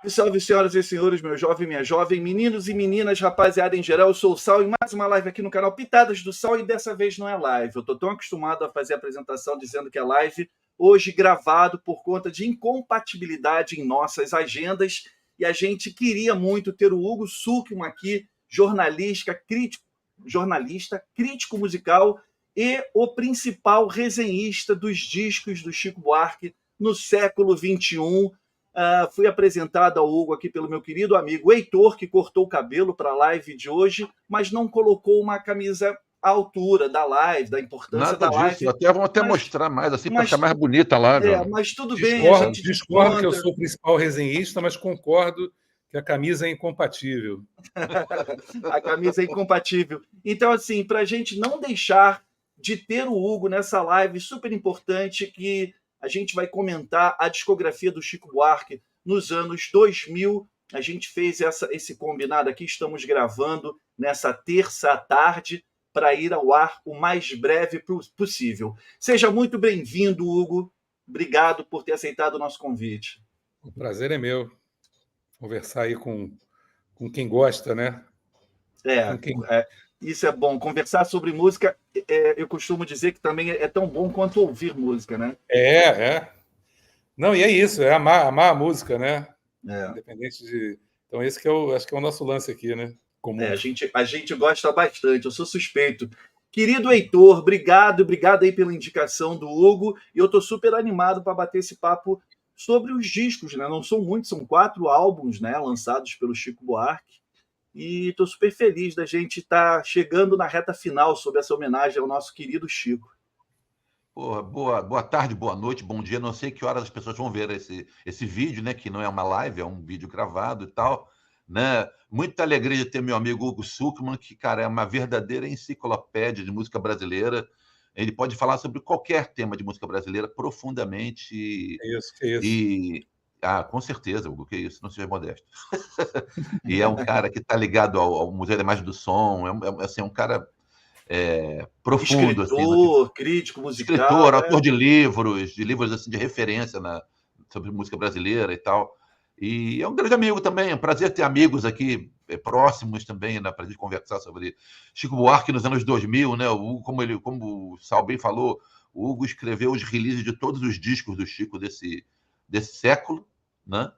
Salve, salve, senhoras e senhores, meu jovem, minha jovem, meninos e meninas, rapaziada em geral, eu sou o Sal e mais uma live aqui no canal Pitadas do Sal, e dessa vez não é live. Eu tô tão acostumado a fazer a apresentação dizendo que é live, hoje gravado por conta de incompatibilidade em nossas agendas, e a gente queria muito ter o Hugo Sukman aqui, jornalista, crítico musical e o principal resenhista dos discos do Chico Buarque no século XXI. Fui apresentado ao Hugo aqui pelo meu querido amigo Heitor, que cortou o cabelo para a live de hoje, mas não colocou uma camisa à altura da live, da importância Nada da disso, live. vamos até mostrar mais, assim, para mas ficar mais bonita a live. mas tudo bem, a gente discordo que eu sou o principal resenhista, mas concordo que a camisa é incompatível. A camisa é incompatível. Então, assim, para a gente não deixar de ter o Hugo nessa live super importante, que a gente vai comentar a discografia do Chico Buarque nos anos 2000. A gente fez esse combinado aqui, estamos gravando nessa terça à tarde para ir ao ar o mais breve possível. Seja muito bem-vindo, Hugo. Obrigado por ter aceitado o nosso convite. O prazer é meu. Conversar aí com quem gosta, né? Isso é bom. Conversar sobre música, eu costumo dizer que também é tão bom quanto ouvir música, né? Não, e é isso, é amar a música, né? Independente de... Então, esse que acho que é o nosso lance aqui, né? Comum. A gente gosta bastante, eu sou suspeito. Querido Heitor, obrigado aí pela indicação do Hugo, e eu estou super animado para bater esse papo sobre os discos, né? Não são muitos, são 4 álbuns, né, lançados pelo Chico Buarque, e estou super feliz da gente estar chegando na reta final sobre essa homenagem ao nosso querido Chico. Porra, boa tarde, boa noite, bom dia. Não sei que horas as pessoas vão ver esse vídeo, né? Que não é uma live, é um vídeo gravado e tal, né? Muita alegria de ter meu amigo Hugo Sukman, que, cara, é uma verdadeira enciclopédia de música brasileira. Ele pode falar sobre qualquer tema de música brasileira profundamente. Que isso. Com certeza, Hugo, que isso, não seja modesto. E é um cara que está ligado ao Museu da Imagem do Som, assim, um cara profundo. Escritor, assim, crítico musical. Escritor, autor de livros assim, de referência sobre música brasileira e tal. E é um grande amigo também, é um prazer ter amigos aqui próximos também, né, para a gente conversar sobre Chico Buarque nos anos 2000, né? O Hugo, como o Sal bem falou, o Hugo escreveu os releases de todos os discos do Chico desse século, né?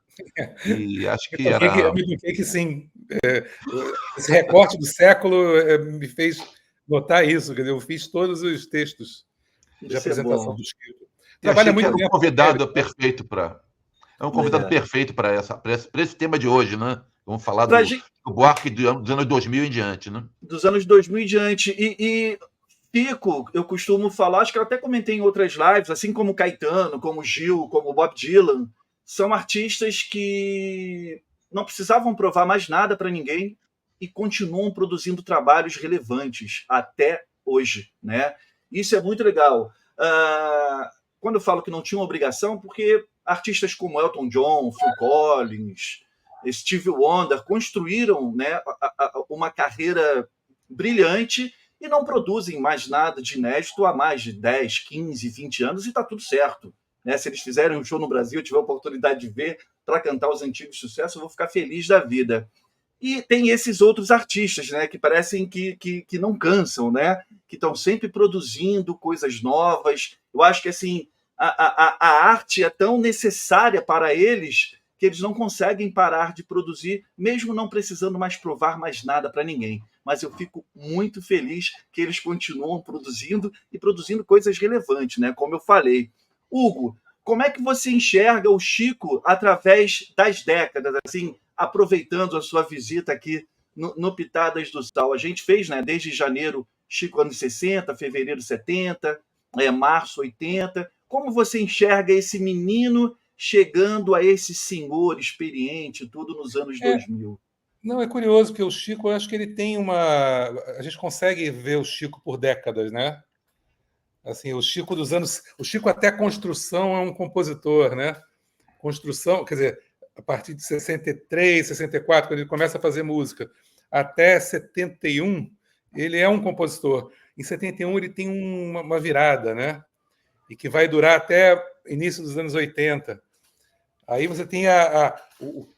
E acho que Eu me toquei que sim. Esse recorte do século me fez notar isso. Quer dizer, eu fiz todos os textos de apresentação do Chico. Trabalha muito tempo. É um convidado perfeito para... É um convidado perfeito para esse tema de hoje, né? Vamos falar do Buarque dos anos 2000 em diante, né? Dos anos 2000 em diante. E Chico, eu costumo falar, acho que eu até comentei em outras lives, assim como Caetano, como Gil, como Bob Dylan, são artistas que não precisavam provar mais nada para ninguém e continuam produzindo trabalhos relevantes até hoje, né? Isso é muito legal. Quando eu falo que não tinham obrigação, porque artistas como Elton John, Phil Collins, Stevie Wonder construíram, né, uma carreira brilhante e não produzem mais nada de inédito há mais de 10, 15, 20 anos, e está tudo certo. Né? Se eles fizerem um show no Brasil, eu tiver a oportunidade de ver para cantar os antigos sucessos, eu vou ficar feliz da vida. E tem esses outros artistas, né, que parecem que não cansam, né, que estão sempre produzindo coisas novas. Eu acho que assim, a arte é tão necessária para eles que eles não conseguem parar de produzir, mesmo não precisando mais provar mais nada para ninguém. Mas eu fico muito feliz que eles continuam produzindo e produzindo coisas relevantes, né? Como eu falei. Hugo, como é que você enxerga o Chico através das décadas, assim, aproveitando a sua visita aqui no Pitadas do Sal? A gente fez, né, desde janeiro, Chico anos 60, fevereiro 70, março 80. Como você enxerga esse menino chegando a esse senhor experiente, tudo nos anos 2000? Não, é curioso, porque o Chico, eu acho que ele tem uma... A gente consegue ver o Chico por décadas, né? Assim, o Chico dos anos... O Chico até a construção é um compositor, né? Construção, quer dizer, a partir de 63, 64, quando ele começa a fazer música, até 71, ele é um compositor. Em 71 ele tem uma virada, né? E que vai durar até início dos anos 80. Aí você tem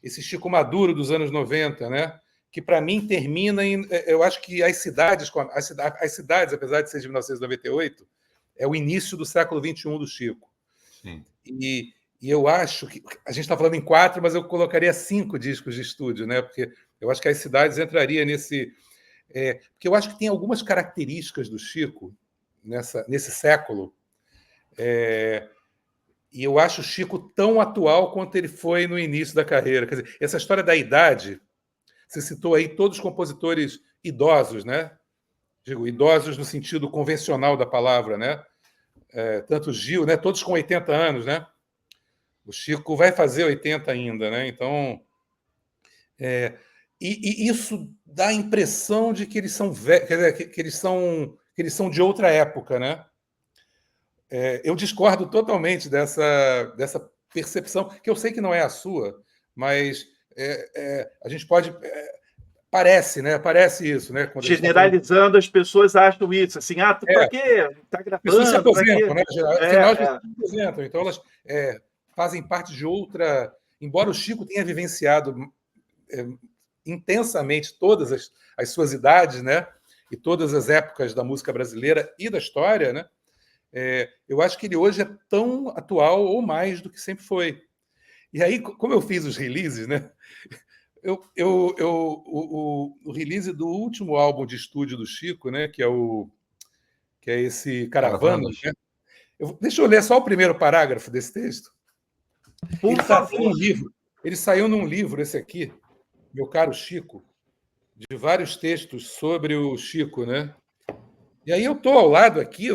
esse Chico Maduro dos anos 90, né? Que para mim termina em. Eu acho que as cidades, apesar de ser de 1998, é o início do século XXI do Chico. Sim. E eu acho que. A gente está falando em 4, mas eu colocaria 5 discos de estúdio, né? Porque eu acho que as cidades entraria nesse. Porque eu acho que tem algumas características do Chico nesse século. E eu acho o Chico tão atual quanto ele foi no início da carreira. Quer dizer, essa história da idade, você citou aí todos os compositores idosos, né? Digo, idosos no sentido convencional da palavra, né? Tanto Gil, né? Todos com 80 anos, né? O Chico vai fazer 80 ainda, né? Então, e isso dá a impressão de que eles são velhos, quer dizer, que eles são de outra época, né? Eu discordo totalmente dessa percepção, que eu sei que não é a sua, mas a gente pode. Parece, né? Parece isso, né? Quando a gente Generalizando, as pessoas acham isso, assim, tu para quê? Tá pessoas se gravando, para quê? aposentam, né? Afinal, as pessoas se aposentam, então elas fazem parte de outra. Embora o Chico tenha vivenciado intensamente todas as suas idades, né? E todas as épocas da música brasileira e da história, né? Eu acho que ele hoje é tão atual ou mais do que sempre foi. E aí, como eu fiz os releases, né? O release do último álbum de estúdio do Chico, né? Que é esse Caravana, né? Deixa eu ler só o primeiro parágrafo desse texto. Por favor. Ele saiu num livro, esse aqui, Meu Caro Chico, de vários textos sobre o Chico, né? E aí eu estou ao lado aqui,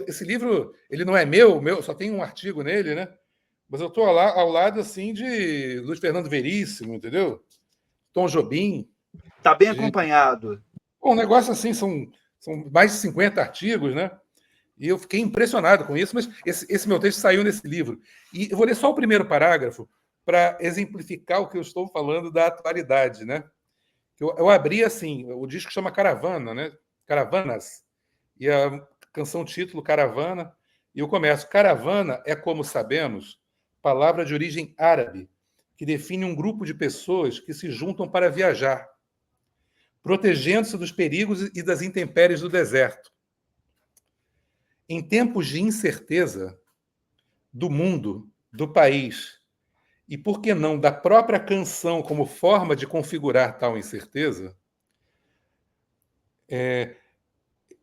esse livro, ele não é meu, só tem um artigo nele, né? Mas eu estou ao lado, assim, de Luiz Fernando Veríssimo, entendeu? Tom Jobim. Está bem acompanhado. Um negócio assim, são mais de 50 artigos, né? E eu fiquei impressionado com isso, mas esse meu texto saiu nesse livro. E eu vou ler só o primeiro parágrafo para exemplificar o que eu estou falando da atualidade, né? Eu abri assim, o disco chama Caravana, né? Caravanas. E a canção título, Caravana, e eu começo. Caravana é, como sabemos, palavra de origem árabe, que define um grupo de pessoas que se juntam para viajar, protegendo-se dos perigos e das intempéries do deserto. Em tempos de incerteza do mundo, do país, e por que não da própria canção como forma de configurar tal incerteza,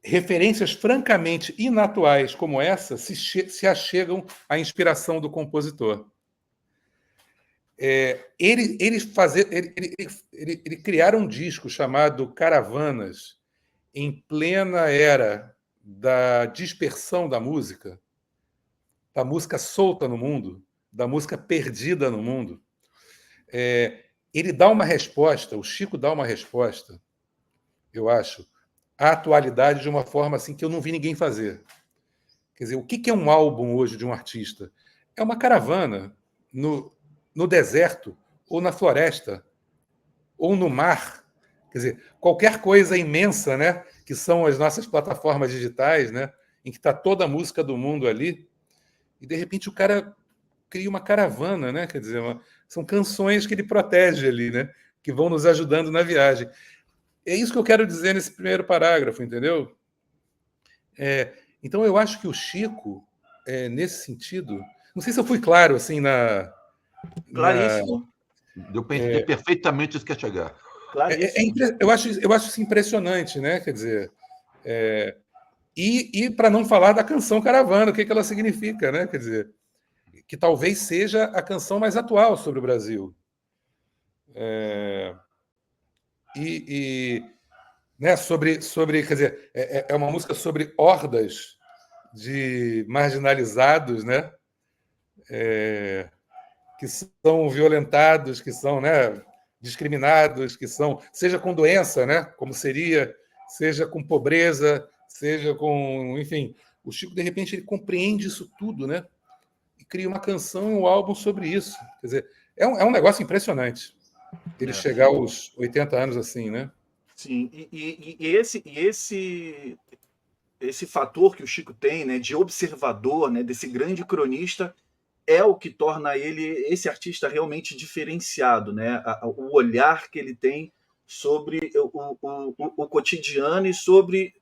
referências francamente inatuais como essa se achegam à inspiração do compositor. Eles criaram um disco chamado Caravanas, em plena era da dispersão da música solta no mundo, da música perdida no mundo. Ele dá uma resposta, o Chico dá uma resposta, eu acho, à atualidade de uma forma assim que eu não vi ninguém fazer. Quer dizer, o que é um álbum hoje de um artista? É uma caravana no deserto, ou na floresta, ou no mar. Quer dizer, qualquer coisa imensa, né? Que são as nossas plataformas digitais, né? Em que está toda a música do mundo ali. E, de repente, o cara cria uma caravana, né? Quer dizer, são canções que ele protege ali, né? Que vão nos ajudando na viagem. É isso que eu quero dizer nesse primeiro parágrafo, entendeu? Então, eu acho que o Chico, nesse sentido... Não sei se eu fui claro, assim, Claríssimo. Deu perfeitamente isso que ia chegar. Claríssimo. Eu acho isso impressionante, né? Quer dizer... E para não falar da canção Caravana, o que ela significa, né? Quer dizer, que talvez seja a canção mais atual sobre o Brasil. Né, quer dizer, é uma música sobre hordas de marginalizados, né? Que são violentados, que são, né, discriminados, que são, seja com doença, né? Como seria, seja com pobreza, seja com, enfim, o Chico de repente ele compreende isso tudo, né? E cria uma canção, um álbum sobre isso. Quer dizer, é um negócio impressionante. Ele chegar aos 80 anos assim, né? Sim, esse fator que o Chico tem, né, de observador, né, desse grande cronista, é o que torna ele esse artista realmente diferenciado, né? O olhar que ele tem sobre o cotidiano e sobre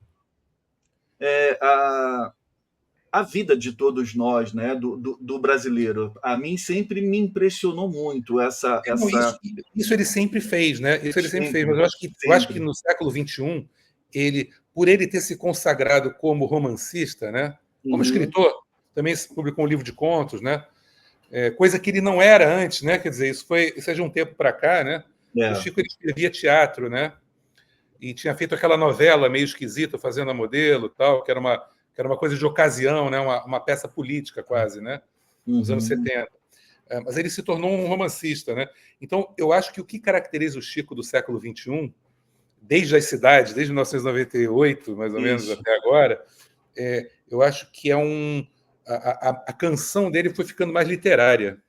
a vida de todos nós, né? Do brasileiro. A mim sempre me impressionou muito Não, isso ele sempre fez, né? Isso ele sempre fez, mas eu acho que no século XXI, por ele ter se consagrado como romancista, né? Como escritor, também publicou um livro de contos, né? Coisa que ele não era antes, né? Quer dizer, isso é de um tempo para cá, né? O Chico ele escrevia teatro, né? E tinha feito aquela novela meio esquisita, Fazendo a Modelo, tal, que era uma coisa de ocasião, né? Uma peça política quase, né? Nos anos 70. Mas ele se tornou um romancista, né? Então, eu acho que o que caracteriza o Chico do século XXI, desde as cidades, desde 1998, mais ou menos, até agora, eu acho que a canção dele foi ficando mais literária.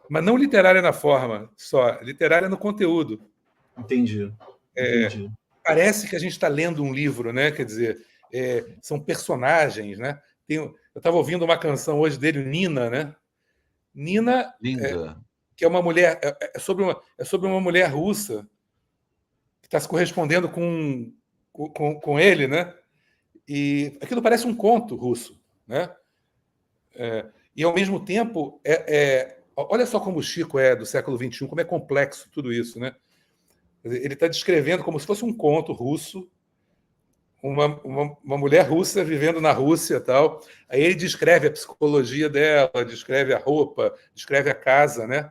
Mas não literária na forma só, literária no conteúdo. Entendi. Parece que a gente está lendo um livro, né? Quer dizer, são personagens, né? Eu estava ouvindo uma canção hoje dele, Nina, né? Nina, linda. Que é uma mulher, é sobre uma mulher russa que está se correspondendo com ele, né? E aquilo parece um conto russo, né? E ao mesmo tempo, olha só como o Chico é do século XXI, como é complexo tudo isso, né? Ele está descrevendo como se fosse um conto russo, uma mulher russa vivendo na Rússia, tal. Aí ele descreve a psicologia dela, descreve a roupa, descreve a casa, né?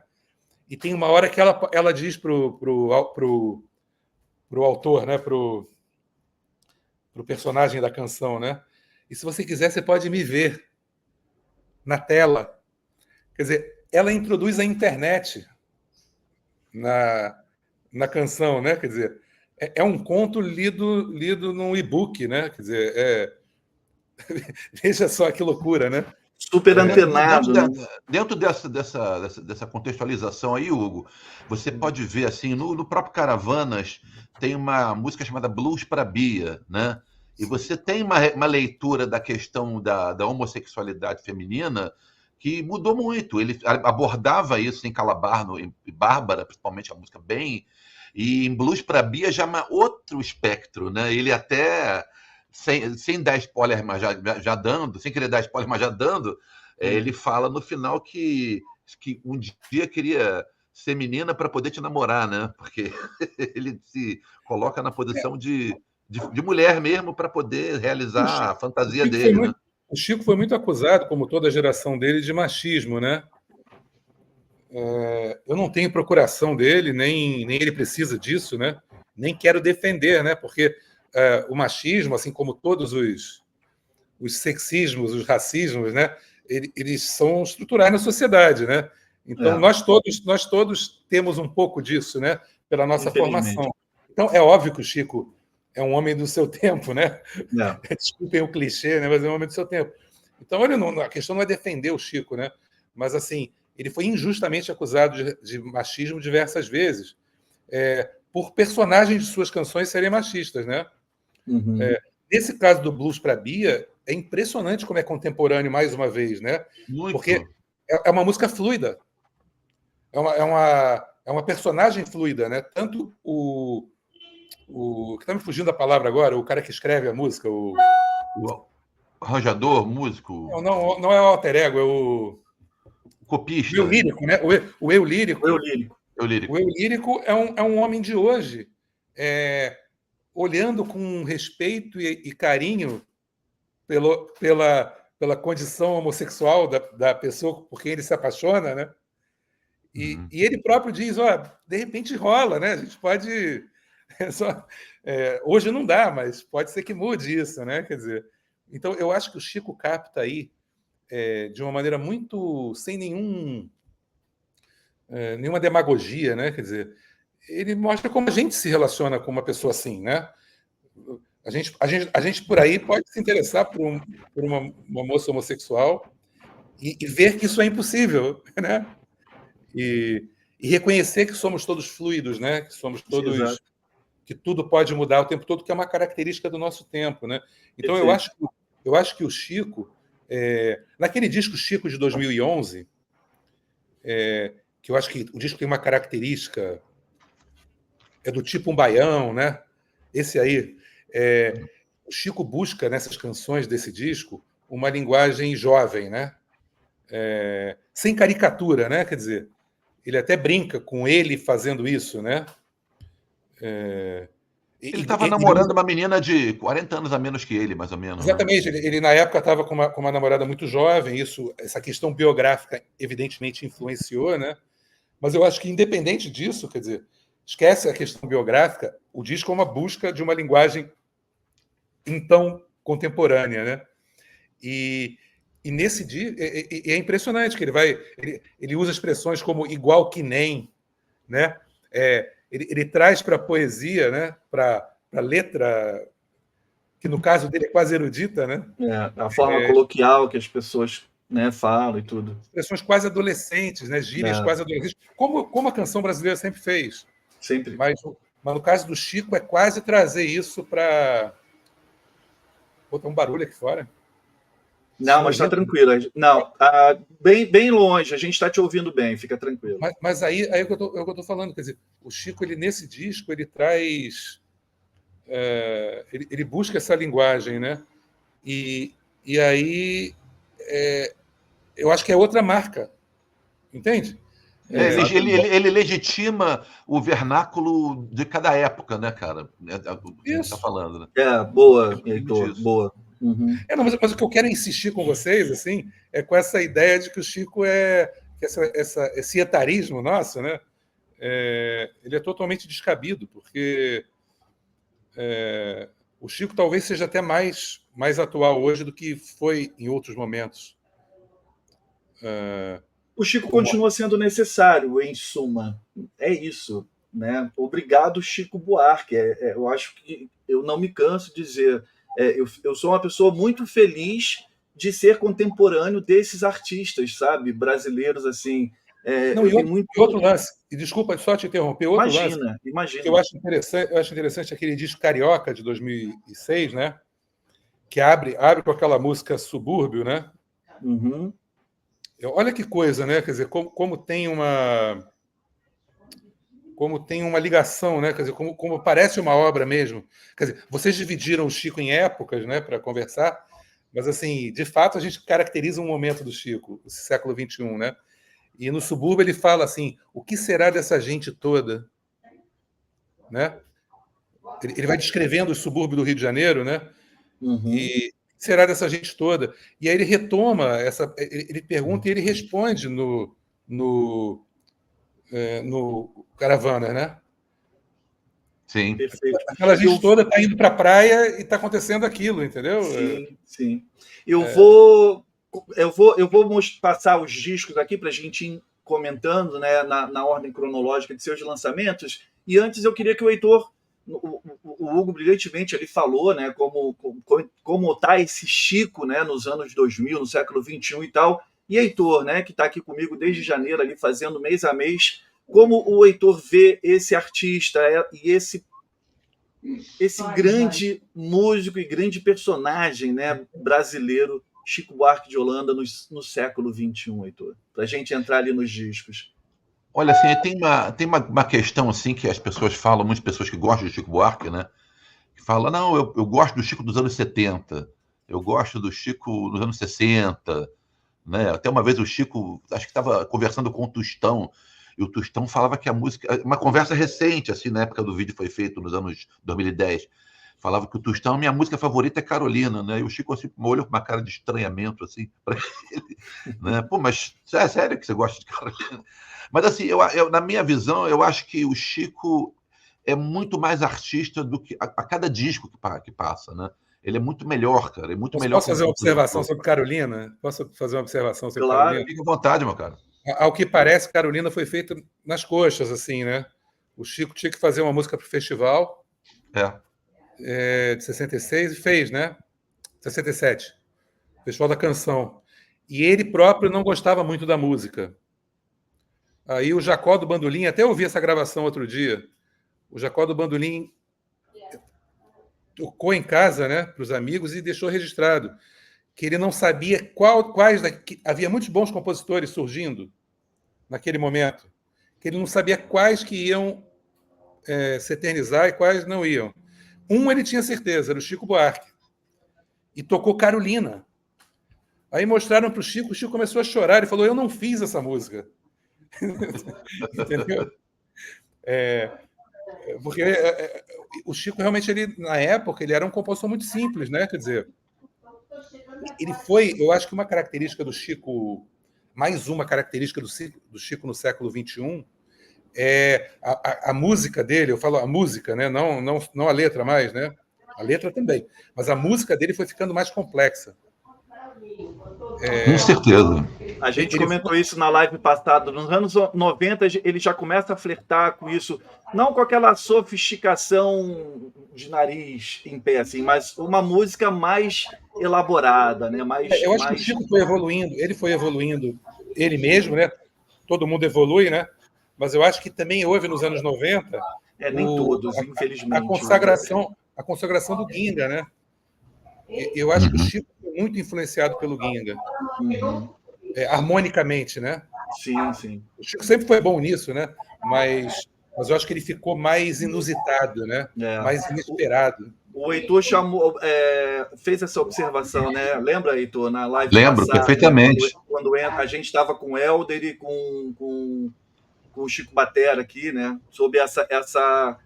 E tem uma hora que ela diz pro autor, né? Pro personagem da canção, né? E se você quiser, você pode me ver na tela. Quer dizer, ela introduz a internet na canção, né? Quer dizer, é um conto lido num e-book, né? Quer dizer, veja só que loucura, né? Super antenado, né? Dentro dessa contextualização aí, Hugo, você pode ver assim, no próprio Caravanas tem uma música chamada Blues para Bia, né? E você tem uma leitura da questão da homossexualidade feminina que mudou muito. Ele abordava isso em Calabar, em Bárbara, principalmente a música Bem, e em Blues para Bia já é outro espectro, né? Ele até, sem dar spoiler, mas já dando, sem querer dar spoiler, mas já dando, ele fala no final que um dia queria ser menina para poder te namorar, né? Porque ele se coloca na posição de mulher mesmo para poder realizar a fantasia dele, né? O Chico foi muito acusado, como toda a geração dele, de machismo, né? Eu não tenho procuração dele, nem ele precisa disso, né? Nem quero defender, né? Porque o machismo, assim como todos os sexismos, os racismos, né? Eles são estruturais na sociedade, né? Então nós todos temos um pouco disso, né? Pela nossa formação. Então é óbvio que o Chico é um homem do seu tempo, né? Desculpem o clichê, né? Mas é um homem do seu tempo. Então a questão não é defender o Chico, né? Mas assim, ele foi injustamente acusado de machismo diversas vezes, por personagens de suas canções serem machistas, né? Nesse caso do Blues para Bia, é impressionante como é contemporâneo mais uma vez, né? Muito. Porque é uma música fluida, é uma personagem fluida, né? Tanto o que está me fugindo da palavra agora, o cara que escreve a música, o arranjador, músico. Não é o alter ego, é o copista. O eu lírico, né? O eu lírico. O eu lírico é um homem de hoje, olhando com respeito e carinho pela condição homossexual da pessoa por quem ele se apaixona, né? E ele próprio diz, de repente rola, né? A gente pode... hoje não dá, mas pode ser que mude isso, né? Quer dizer, então eu acho que o Chico capta aí, de uma maneira muito sem nenhuma demagogia, né? Quer dizer, ele mostra como a gente se relaciona com uma pessoa assim, né? A gente por aí pode se interessar por uma moça homossexual e ver que isso é impossível, né? E reconhecer que somos todos fluidos, né? Que somos todos... Exato. Que tudo pode mudar o tempo todo, que é uma característica do nosso tempo, né? Então, eu acho que o Chico Naquele disco Chico de 2011, que eu acho que o disco tem uma característica, é do tipo um baião, né? Esse aí, o Chico busca nessas canções desse disco uma linguagem jovem, né? Sem caricatura, né? Quer dizer, ele até brinca com ele fazendo isso, né? Ele estava namorando uma menina de 40 anos a menos que ele, mais ou menos. Exatamente. Né? Ele na época estava com uma namorada muito jovem, essa questão biográfica evidentemente influenciou, né? Mas eu acho que, independente disso, quer dizer, esquece a questão biográfica, o disco é uma busca de uma linguagem então contemporânea, né? E nesse dia é impressionante que ele usa expressões como igual que nem, né? Ele traz para a poesia, né? Para a letra, que no caso dele é quase erudita, né? A forma coloquial que as pessoas, né, falam e tudo. Expressões quase adolescentes, né? Gírias quase adolescentes, como a canção brasileira sempre fez. Sempre. Mas no caso do Chico é quase trazer isso para... Pô, tem um barulho aqui fora. Não, mas está tranquilo. Não, bem longe, a gente está te ouvindo bem, fica tranquilo. Mas aí é o que eu estou falando, quer dizer, o Chico, ele, nesse disco, ele traz... ele busca essa linguagem, né? E aí eu acho que é outra marca, entende? Ele legitima o vernáculo de cada época, né, cara? Isso. Tá falando, né? Boa, Heitor, boa. Uhum. Não, mas o que eu quero insistir com vocês, assim, é com essa ideia de que o Chico esse etarismo nosso, né? Ele é totalmente descabido, porque o Chico talvez seja até mais atual hoje do que foi em outros momentos. O Chico continua sendo necessário, em suma. É isso, né? Obrigado, Chico Buarque. Eu acho que eu não me canso de dizer. Eu sou uma pessoa muito feliz de ser contemporâneo desses artistas, sabe? Brasileiros, assim. E outro lance, e desculpa só te interromper, outro lance. Imagina. Que eu acho interessante aquele disco Carioca de 2006, né? Que abre com aquela música Subúrbio, né? Uhum. Olha que coisa, né? Quer dizer, como tem uma ligação, né? Quer dizer, como parece uma obra mesmo. Quer dizer, vocês dividiram o Chico em épocas, né, para conversar, mas assim, de fato a gente caracteriza um momento do Chico, esse século XXI, né? E no Subúrbio ele fala assim: o que será dessa gente toda, né? Ele vai descrevendo o subúrbio do Rio de Janeiro, né? Uhum. E o que será dessa gente toda? E aí ele retoma ele pergunta e ele responde no Caravana, né? Sim. Perfeito. Aquela gente toda está indo para a praia e está acontecendo aquilo, entendeu? Sim. Eu vou passar os discos aqui para a gente ir comentando, né, na ordem cronológica de seus lançamentos. E antes eu queria que o Heitor, o Hugo brilhantemente ali falou, né, como tá esse Chico, né, nos anos 2000, no século XXI e tal. E Heitor, né, que está aqui comigo desde janeiro, ali fazendo mês a mês, como o Heitor vê esse artista e esse grande músico e grande personagem, né, brasileiro, Chico Buarque de Holanda, no século XXI, Heitor, para a gente entrar ali nos discos. Olha, assim, tem uma questão assim que as pessoas falam, muitas pessoas que gostam de Chico Buarque, né, que falam, não, eu gosto do Chico dos anos 70, eu gosto do Chico dos anos 60, né? Até uma vez o Chico, acho que estava conversando com o Tostão, e o Tostão falava que a música... Uma conversa recente, assim, na época do vídeo foi feito, nos anos 2010. Falava que o Tostão, minha música favorita é Carolina, né? E o Chico, assim, olhou com uma cara de estranhamento, assim, para ele. Né? Pô, mas é sério que você gosta de Carolina? Mas, assim, na minha visão, eu acho que o Chico é muito mais artista do que a cada disco que passa, né? Ele é muito melhor, cara. É muito melhor. Posso fazer uma observação sobre Carolina? Posso fazer uma observação sobre Carolina? Fique à vontade, meu cara. Ao que parece, Carolina foi feita nas coxas, assim, né? O Chico tinha que fazer uma música para o festival de 66 e fez, né? 67, Festival da Canção. E ele próprio não gostava muito da música. Aí o Jacó do Bandolim, até ouvi essa gravação outro dia, o Jacó do Bandolim tocou em casa, né, para os amigos e deixou registrado que ele não sabia havia muitos bons compositores surgindo naquele momento, que ele não sabia quais que iam se eternizar e quais não iam. Ele tinha certeza, era o Chico Buarque, e tocou Carolina. Aí mostraram para o Chico começou a chorar e falou: eu não fiz essa música. Entendeu? Porque o Chico realmente, na época, ele era um compositor muito simples, né? Quer dizer, eu acho que uma característica do Chico, mais uma característica do Chico no século XXI, é a música dele. Eu falo a música, né? Não a letra mais, né? A letra também, mas a música dele foi ficando mais complexa. Com certeza. A gente comentou isso na live passada. Nos anos 90, ele já começa a flertar com isso, não com aquela sofisticação de nariz em pé, assim, mas uma música mais elaborada, né? Eu acho que o Chico foi evoluindo, ele mesmo, né? Todo mundo evolui, né? Mas eu acho que também houve nos anos 90 nem todos, infelizmente. A consagração do Ginga, né? Eu acho que o Chico foi muito influenciado pelo Ginga. Harmonicamente, né? Sim, sim. O Chico sempre foi bom nisso, né? Mas eu acho que ele ficou mais inusitado, né? Mais inesperado. O Heitor fez essa observação, né? Lembra, Heitor, na live Lembro, passada, perfeitamente. Né? Quando a gente estava com o Helder e com o Chico Batera aqui, né? Sobre essa...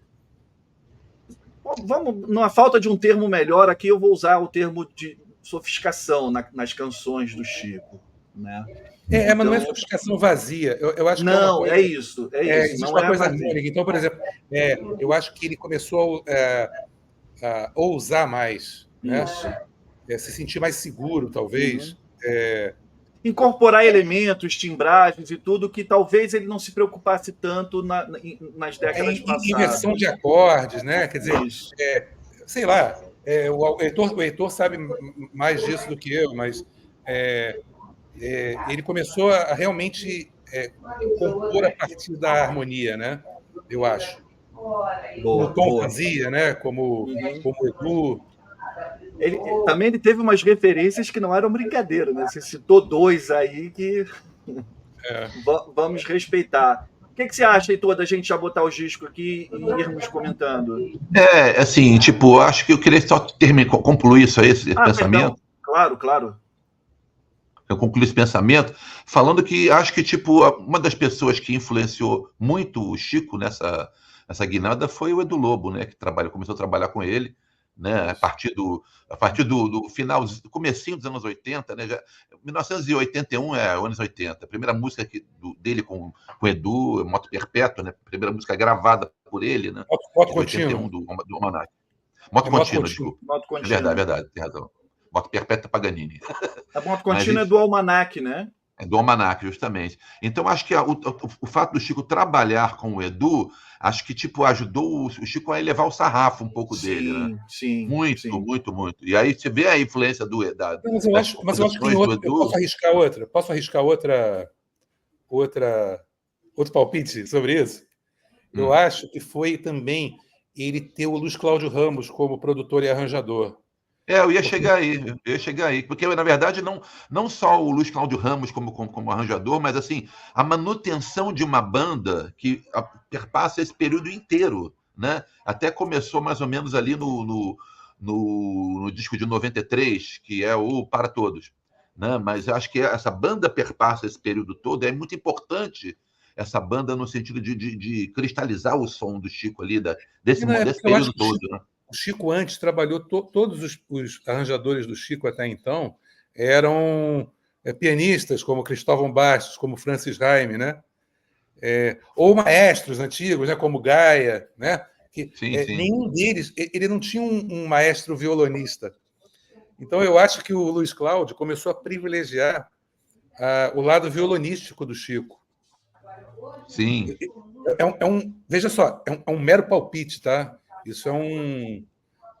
Vamos, na falta de um termo melhor aqui, eu vou usar o termo de sofisticação nas canções do Chico, né? Mas não é sofisticação vazia. Eu acho não, que é uma coisa, isso. Existe uma coisa harmônica. Então, por exemplo, eu acho que ele começou a ousar mais, né? Se sentir mais seguro, talvez. Incorporar elementos, timbragens e tudo que talvez ele não se preocupasse tanto nas décadas passadas. Inversão de acordes, né? Quer dizer, sei lá, o Heitor sabe mais disso do que eu, mas ele começou a realmente compor a partir da harmonia, né? Eu acho. O Tom fazia, né? Como o Edu. Também ele teve umas referências que não eram brincadeira, né? Você citou dois aí que vamos respeitar. O que você acha, Heitor, da gente já botar os discos aqui e irmos comentando? Assim, tipo, acho que eu queria só concluir isso aí, esse pensamento. Perdão. Claro. Eu concluí esse pensamento falando que acho que, tipo, uma das pessoas que influenciou muito o Chico nessa guinada foi o Edu Lobo, né? Que começou a trabalhar com ele, né? A partir do final, do comecinho dos anos 80, né? 1981 anos 80. A primeira música dele com o Edu, Moto Perpétua, né? A primeira música gravada por ele, né? Moto Contínuo. Do Almanac. Moto Contínuo, desculpa. É verdade, tem razão. Moto Perpétua Paganini. A Moto Contínuo é do Almanac, né? É do Almanac, justamente. Então, acho que o fato do Chico trabalhar com o Edu, acho que tipo ajudou o Chico a elevar o sarrafo um pouco dele, né? Sim. Muito. E aí você vê a influência Mas eu acho que tem outra. Eu posso arriscar outro palpite sobre isso? Eu acho que foi também ele ter o Luiz Cláudio Ramos como produtor e arranjador. Eu ia chegar aí, porque na verdade não só o Luiz Cláudio Ramos como arranjador, mas assim, a manutenção de uma banda que perpassa esse período inteiro, né? Até começou mais ou menos ali no disco de 93, que é o Para Todos, né? Mas acho que essa banda perpassa esse período todo, é muito importante essa banda no sentido de cristalizar o som do Chico ali, desse período todo, né? O Chico antes trabalhou, todos os arranjadores do Chico até então eram pianistas, como Cristóvão Bastos, como Francis Raime, né? Ou maestros antigos, né? Como Gaia, né? Sim. Nenhum deles, ele não tinha um maestro violonista. Então eu acho que o Luiz Cláudio começou a privilegiar o lado violonístico do Chico. Sim. Veja só, é um mero palpite, tá? Isso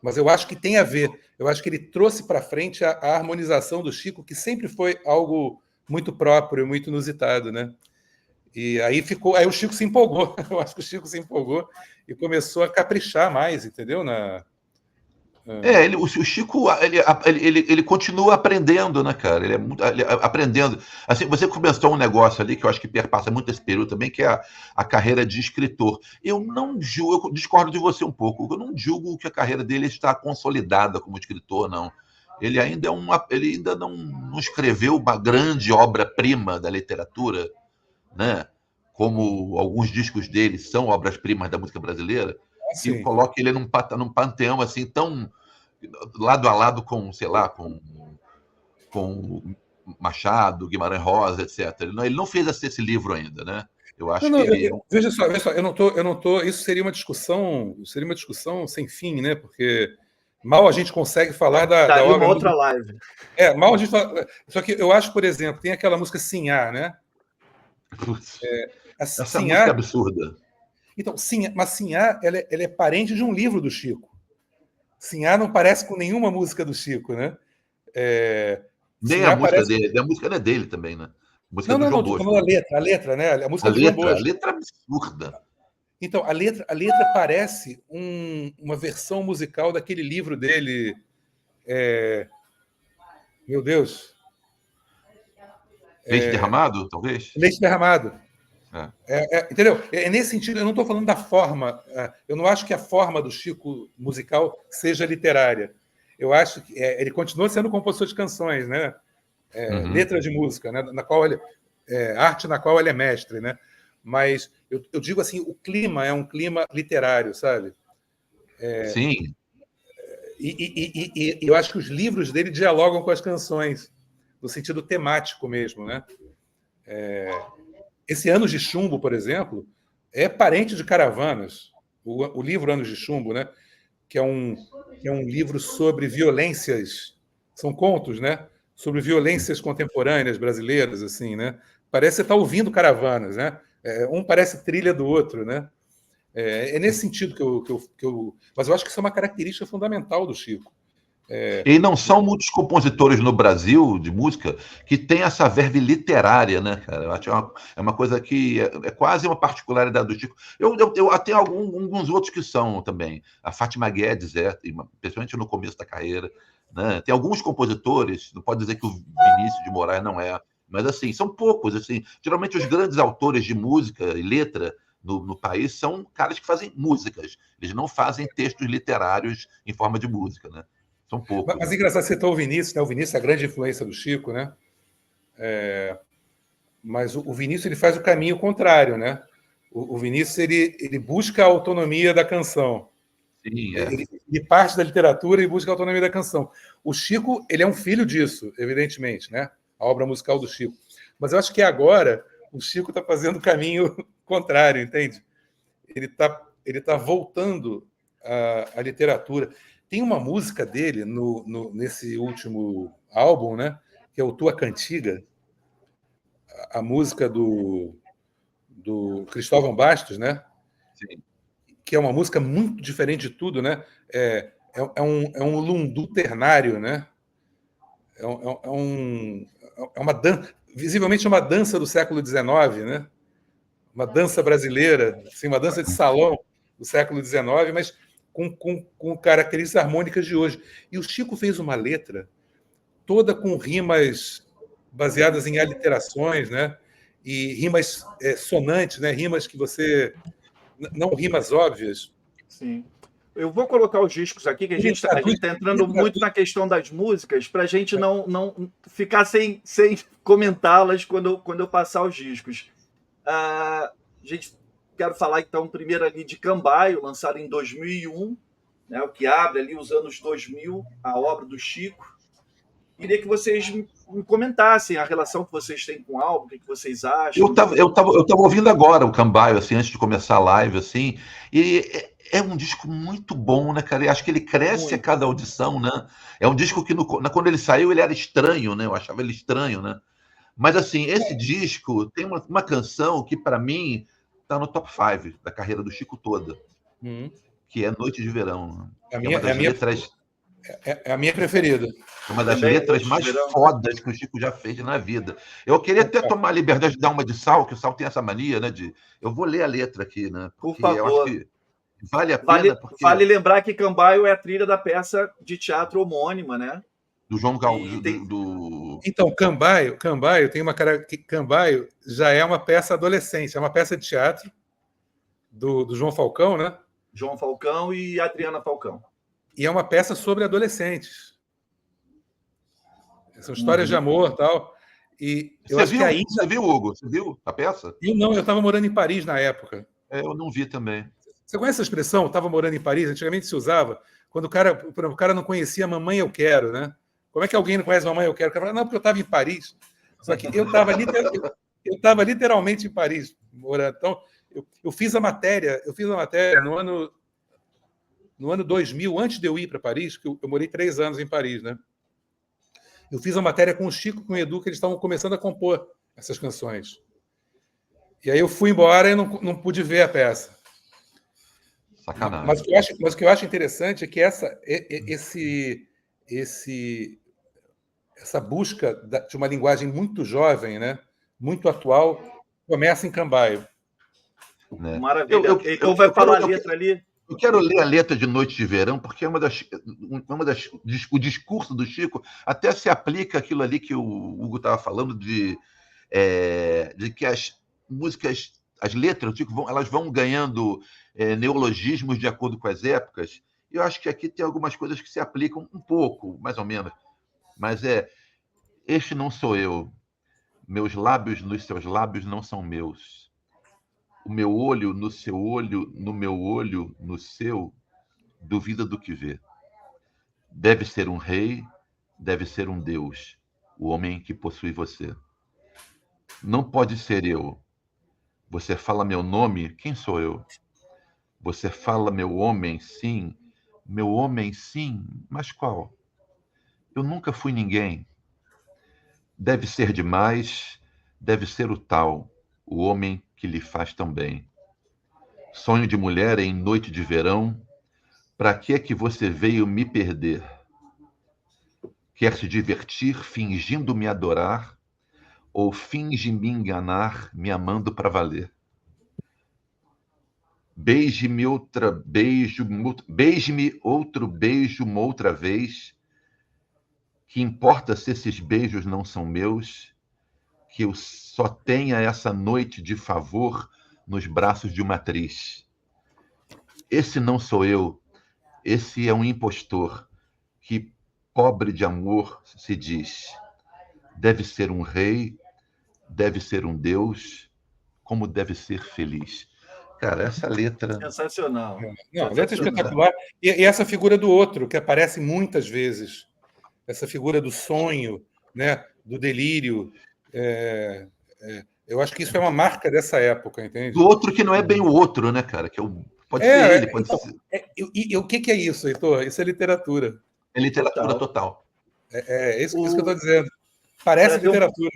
mas eu acho que tem a ver. Eu acho que ele trouxe para frente a harmonização do Chico, que sempre foi algo muito próprio, muito inusitado, né? E aí o Chico se empolgou. Eu acho que o Chico se empolgou e começou a caprichar mais, entendeu? O Chico, ele continua aprendendo, né, cara? Ele aprendendo. Assim, você começou um negócio ali que eu acho que perpassa muito esse período também, que é a carreira de escritor. Eu não julgo, eu discordo de você um pouco. Eu não julgo que a carreira dele está consolidada como escritor, não. Ele ainda não escreveu uma grande obra-prima da literatura, né? Como alguns discos dele são obras-primas da música brasileira, que coloca ele num panteão assim tão lado a lado com, sei lá, com Machado, Guimarães Rosa, etc. Ele não fez esse livro ainda, né? Eu acho que ele... Veja só, eu não tô. Isso seria uma discussão sem fim, né? Porque mal a gente consegue falar da obra. Uma outra live. Mal a gente fala. Só que eu acho, por exemplo, tem aquela música Sinhá, né? Essa música é absurda. Então, mas Sinhá, ela é parente de um livro do Chico. Sinhá não parece com nenhuma música do Chico, né? Nem a música dele, a música não é dele também, né? A música do João Bosco. Não, a letra, né? A música do João Bosco. A letra é absurda. Então, a letra parece uma versão musical daquele livro dele. Meu Deus. Leite Derramado, talvez? Leite Derramado. Entendeu? Nesse sentido, eu não estou falando da forma. Eu não acho que a forma do Chico musical seja literária. Eu acho que ele continua sendo compositor de canções, né? Letra de música, né? Arte na qual ele é mestre, né? Mas eu digo assim, o clima é um clima literário, sabe? Sim. E eu acho que os livros dele dialogam com as canções, no sentido temático mesmo, né? Esse Anos de Chumbo, por exemplo, é parente de Caravanas. O livro Anos de Chumbo, né? Que é um livro sobre violências, são contos, né? Sobre violências contemporâneas brasileiras, assim, né? Parece que você está ouvindo Caravanas, né? Um parece trilha do outro, né? É nesse sentido que eu... Mas eu acho que isso é uma característica fundamental do Chico. E não são muitos compositores no Brasil de música que têm essa verve literária, né, cara? Eu acho uma coisa que é quase uma particularidade do Chico. Eu tenho alguns outros que são também. A Fátima Guedes principalmente no começo da carreira, né? Tem alguns compositores, não pode dizer que o Vinícius de Moraes não é, mas assim, são poucos. Assim, geralmente os grandes autores de música e letra no país são caras que fazem músicas. Eles não fazem textos literários em forma de música, né? São poucos. Mas engraçado, você citou o Vinícius, né? O Vinícius é a grande influência do Chico, né? Mas o Vinícius ele faz o caminho contrário, né? O Vinícius ele busca a autonomia da canção. Sim, Ele parte da literatura e busca a autonomia da canção. O Chico ele é um filho disso, evidentemente, né? A obra musical do Chico. Mas eu acho que agora o Chico está fazendo o caminho contrário, entende? Ele tá voltando à literatura. Tem uma música dele nesse último álbum, né? Que é o Tua Cantiga, a música do Cristóvão Bastos, né? Sim. Que é uma música muito diferente de tudo, né? É um lundu ternário, né? É uma dança, visivelmente uma dança do século XIX, né? Uma dança brasileira, assim, uma dança de salão do século XIX, mas com características harmônicas de hoje. E o Chico fez uma letra toda com rimas baseadas em aliterações, né? E rimas sonantes, né? Rimas que você... Não rimas óbvias. Sim. Eu vou colocar os discos aqui, que a gente está entrando muito na questão das músicas, para a gente não ficar sem comentá-las quando eu passar os discos. Quero falar, então, primeiro ali de Cambaio, lançado em 2001, né, o que abre ali os anos 2000, a obra do Chico. Queria que vocês me comentassem a relação que vocês têm com o álbum, o que vocês acham. Eu tava ouvindo agora o Cambaio, assim, antes de começar a live, assim, e é um disco muito bom, né, cara? Eu acho que ele cresce a cada audição, né? É um disco que, quando ele saiu, ele era estranho, né? Eu achava ele estranho, né? Mas, assim, esse disco tem uma canção que, para mim, está no top 5 da carreira do Chico toda, que é Noite de Verão. É a minha preferida. É uma das letras mais fodas que o Chico já fez na vida. Eu queria até tomar a liberdade de dar uma de Sal, que o Sal tem essa mania, né? Eu vou ler a letra aqui, né? Porque por favor. Vale a pena, porque... Vale lembrar que Cambaio é a trilha da peça de teatro homônima, né? Do João Gal... Então, Cambaio tem uma cara que Cambaio já é uma peça adolescente, é uma peça de teatro do João Falcão, né? João Falcão e Adriana Falcão. E é uma peça sobre adolescentes. São histórias de amor, tal. E eu acho que aí você viu, Hugo? Você viu a peça? Eu estava morando em Paris na época. Eu não vi também. Você conhece a expressão? Estava morando em Paris. Antigamente se usava quando o cara não conhecia Mamãe Eu Quero, né? Como é que alguém não conhece Mamãe Eu Quero? O cara fala, não, porque eu estava em Paris. Só que eu estava literalmente em Paris morando. Então, eu fiz a matéria no ano 2000, antes de eu ir para Paris, que eu morei 3 anos em Paris, né? Eu fiz a matéria com o Chico e com o Edu, que eles estavam começando a compor essas canções. E aí eu fui embora e não pude ver a peça. Sacanagem. Mas o que eu acho interessante é que essa busca de uma linguagem muito jovem, né? Muito atual, começa em Cambaio. Né? Maravilha. Então vai falar a letra ali. Eu quero ler a letra de Noite de Verão, porque o discurso do Chico até se aplica aquilo ali que o Hugo estava falando de que as músicas, as letras do Chico, elas vão ganhando neologismos de acordo com as épocas. E eu acho que aqui tem algumas coisas que se aplicam um pouco, mais ou menos. Mas este não sou eu. Meus lábios nos seus lábios não são meus. O meu olho no seu olho, no meu olho no seu, duvida do que vê. Deve ser um rei, deve ser um deus, o homem que possui você. Não pode ser eu. Você fala meu nome, quem sou eu? Você fala meu homem, sim, mas qual? Eu nunca fui ninguém. Deve ser demais, deve ser o tal, o homem que lhe faz tão bem. Sonho de mulher em noite de verão, para que é que você veio me perder? Quer se divertir fingindo me adorar, ou finge me enganar me amando para valer? Beije-me outro beijo uma outra vez. Que importa se esses beijos não são meus? Que eu só tenha essa noite de favor nos braços de uma atriz. Esse não sou eu, esse é um impostor que, pobre de amor, se diz. Deve ser um rei, deve ser um deus, como deve ser feliz. Cara, essa letra... Sensacional. Não, letra espetacular. E essa figura do outro, que aparece muitas vezes. Essa figura do sonho, né? Do delírio. Eu acho que isso é uma marca dessa época, entende? Do outro que não é bem o outro, né, cara? Pode ser ele, pode ser... E o que é isso, Heitor? Isso é literatura. É literatura total. É isso que eu estou dizendo. Parece literatura.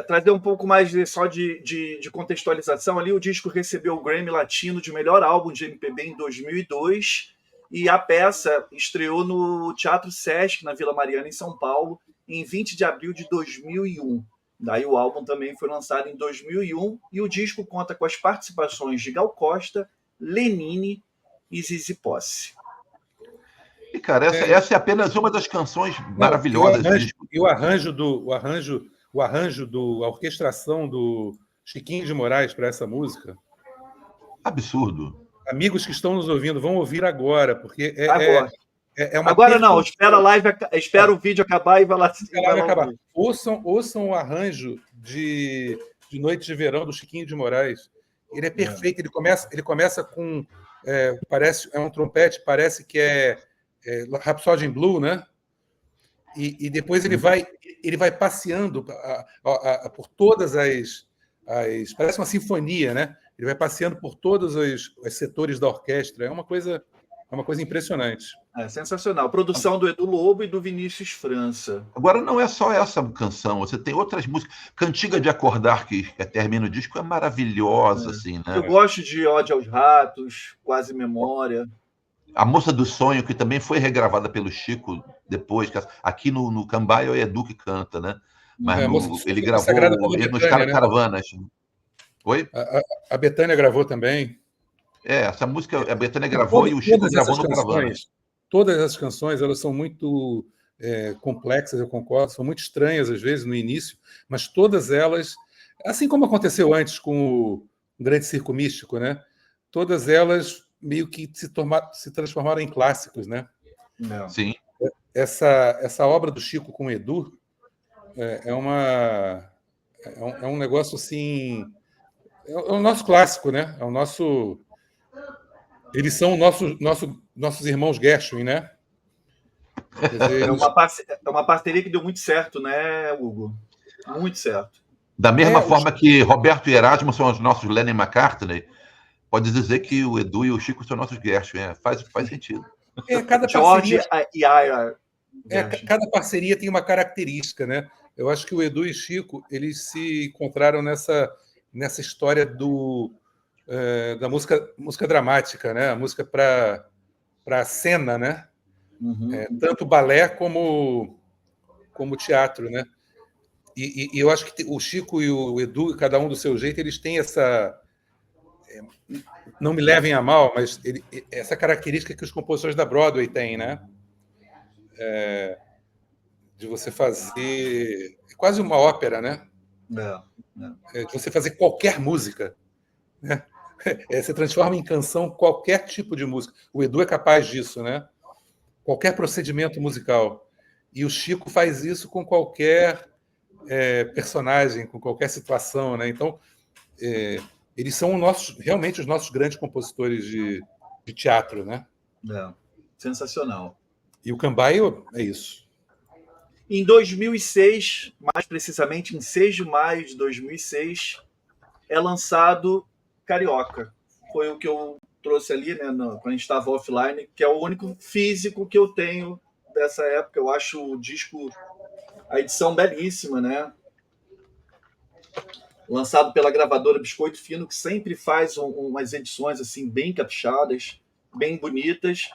Trazer um pouco mais só de contextualização ali, o disco recebeu o Grammy Latino de melhor álbum de MPB em 2002 e a peça estreou no Teatro Sesc, na Vila Mariana, em São Paulo, em 20 de abril de 2001. Daí o álbum também foi lançado em 2001 e o disco conta com as participações de Gal Costa, Lenine e Zizi Posse. E, cara, essa é apenas uma das canções maravilhosas do disco. E a orquestração do Chiquinho de Moraes para essa música. Absurdo. Amigos que estão nos ouvindo, vão ouvir agora, porque agora não, espera o vídeo acabar e vai lá. Ouçam o arranjo de Noite de Verão do Chiquinho de Moraes. Ele é perfeito. Ele começa com parece um trompete, parece que é Rhapsody in Blue, né? E depois ele vai passeando por todas as parece uma sinfonia, né? Ele vai passeando por todos os setores da orquestra. É uma coisa impressionante. É sensacional. Produção do Edu Lobo e do Vinícius França. Agora, não é só essa canção. Você tem outras músicas. Cantiga de Acordar, que termina o disco, é maravilhosa, assim, né? Eu gosto de Ódio aos Ratos, Quase Memória. A Moça do Sonho, que também foi regravada pelo Chico depois. Aqui no Cambaio é Edu que canta, né? Mas ele gravou nos Caravanas. Oi? A Bethânia gravou também. Essa música a Bethânia gravou e o Chico gravou no Caravana. Todas essas canções, elas são muito complexas, eu concordo, são muito estranhas às vezes no início, mas todas elas, assim como aconteceu antes com o Grande Circo Místico, né? Todas elas meio que se transformaram em clássicos, né? Não. Sim. Essa obra do Chico com o Edu é um negócio assim, é o nosso clássico, né? É o nosso, eles são nossos irmãos Gershwin, né? Quer dizer, É uma parceria que deu muito certo, né, Hugo? Muito certo. Da mesma forma que Roberto e Erasmo são os nossos Lennon e McCartney, pode dizer que o Edu e o Chico são nossos Gershwin. Faz sentido. Cada George parceria, e Ira. cada parceria tem uma característica, né? Eu acho que o Edu e o Chico eles se encontraram nessa história da música dramática, né? A música para cena, né? Uhum. Tanto balé como teatro, né? E eu acho que o Chico e o Edu, cada um do seu jeito, eles têm essa... Não me levem a mal, mas essa característica que os compositores da Broadway têm, né? De você fazer... É quase uma ópera, né? De você fazer qualquer música, né? Você transforma em canção qualquer tipo de música. O Edu é capaz disso, né? Qualquer procedimento musical. E o Chico faz isso com qualquer personagem, com qualquer situação, né? Então, eles são realmente os nossos grandes compositores de teatro, né? Sensacional. E o Cambaio é isso. Em 2006, mais precisamente em 6 de maio de 2006, é lançado Carioca. Foi o que eu trouxe ali, né, quando a gente estava offline, que é o único físico que eu tenho dessa época. Eu acho o disco, a edição belíssima, né? Lançado pela gravadora Biscoito Fino, que sempre faz umas edições assim bem caprichadas, bem bonitas.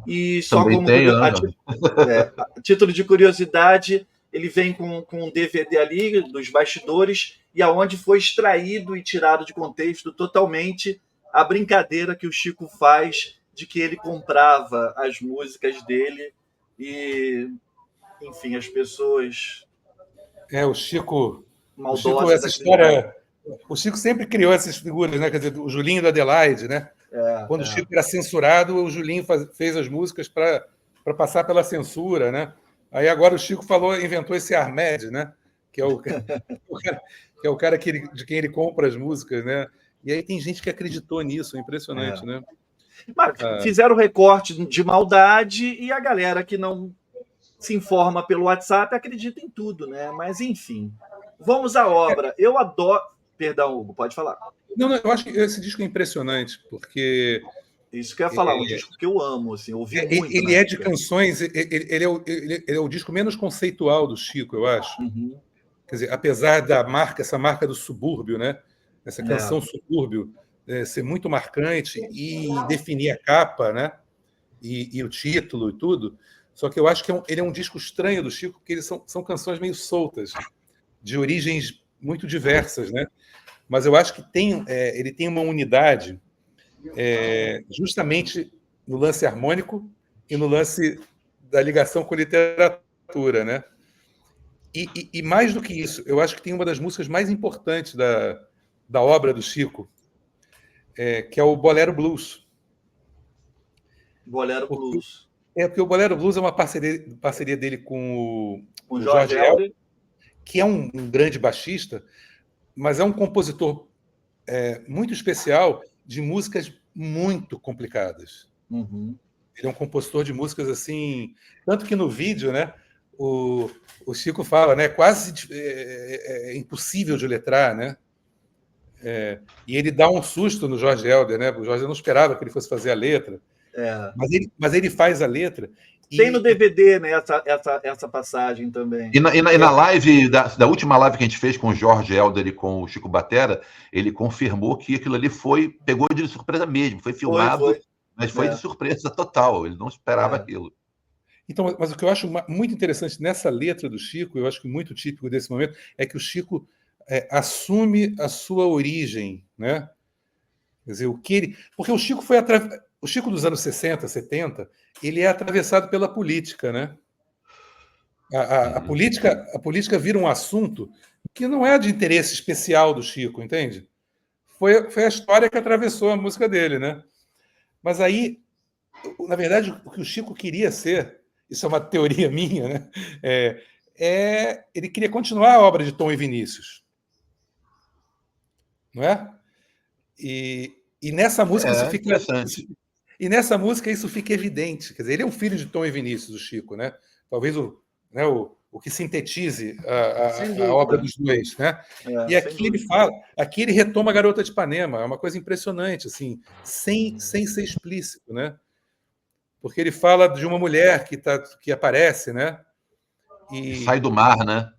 E só também como tenho, a título de curiosidade, ele vem com um DVD ali dos bastidores, e aonde foi extraído e tirado de contexto totalmente a brincadeira que o Chico faz de que ele comprava as músicas dele e, enfim, as pessoas o Chico, maldosas. essa história, o Chico sempre criou essas figuras, né? Quer dizer, o Julinho da Adelaide, né? Quando o Chico era censurado, o Julinho fez as músicas para passar pela censura, né? Aí agora o Chico inventou esse Armed, né? Que é o cara de quem ele compra as músicas, né? E aí tem gente que acreditou nisso, é impressionante, né? Mas fizeram recorte de maldade e a galera que não se informa pelo WhatsApp acredita em tudo, né? Mas enfim, vamos à obra. Eu adoro... Perdão, Hugo, pode falar. Não, eu acho que esse disco é impressionante, porque... Isso que eu ia falar, um disco que eu amo, assim, eu ouvi muito. Ele é de canções, ele é o disco menos conceitual do Chico, eu acho. Uhum. Quer dizer, apesar essa marca do subúrbio, né? Essa canção subúrbio ser muito marcante e definir a capa, né? E o título e tudo. Só que eu acho que ele é um disco estranho do Chico, porque eles são canções meio soltas, de origens muito diversas, né? Mas eu acho que ele tem uma unidade justamente no lance harmônico e no lance da ligação com literatura, né? E mais do que isso, eu acho que tem uma das músicas mais importantes da obra do Chico, que é o Bolero Blues. Bolero Blues. Porque o Bolero Blues é uma parceria dele com o Jorge Helder, que é um grande baixista, mas é um compositor muito especial de músicas muito complicadas. Uhum. Ele é um compositor de músicas assim, tanto que no vídeo, né, o Chico fala, né, quase impossível de letrar, né? E ele dá um susto no Jorge Helder, né? O Jorge não esperava que ele fosse fazer a letra, mas ele faz a letra. Tem no DVD, né, essa passagem também. E na live, da última live que a gente fez com o Jorge Helder e com o Chico Batera, ele confirmou que aquilo ali pegou de surpresa mesmo, foi filmado, mas foi de surpresa total, ele não esperava aquilo. Então, mas o que eu acho muito interessante nessa letra do Chico, eu acho que muito típico desse momento, é que o Chico assume a sua origem, né? Quer dizer, porque o Chico o Chico dos anos 60, 70, ele é atravessado pela política, né? A política vira um assunto que não é de interesse especial do Chico, entende? Foi a história que atravessou a música dele, né? Mas aí, na verdade, o que o Chico queria ser, isso é uma teoria minha, né? Ele queria continuar a obra de Tom e Vinícius, não é? E nessa música nessa música isso fica evidente. Quer dizer, ele é um filho de Tom e Vinícius, o Chico, né? Talvez o que sintetize a obra dos dois, né? E aqui ele retoma a Garota de Ipanema, é uma coisa impressionante, assim, sem ser explícito, né? Porque ele fala de uma mulher que aparece, né? E sai do mar, né?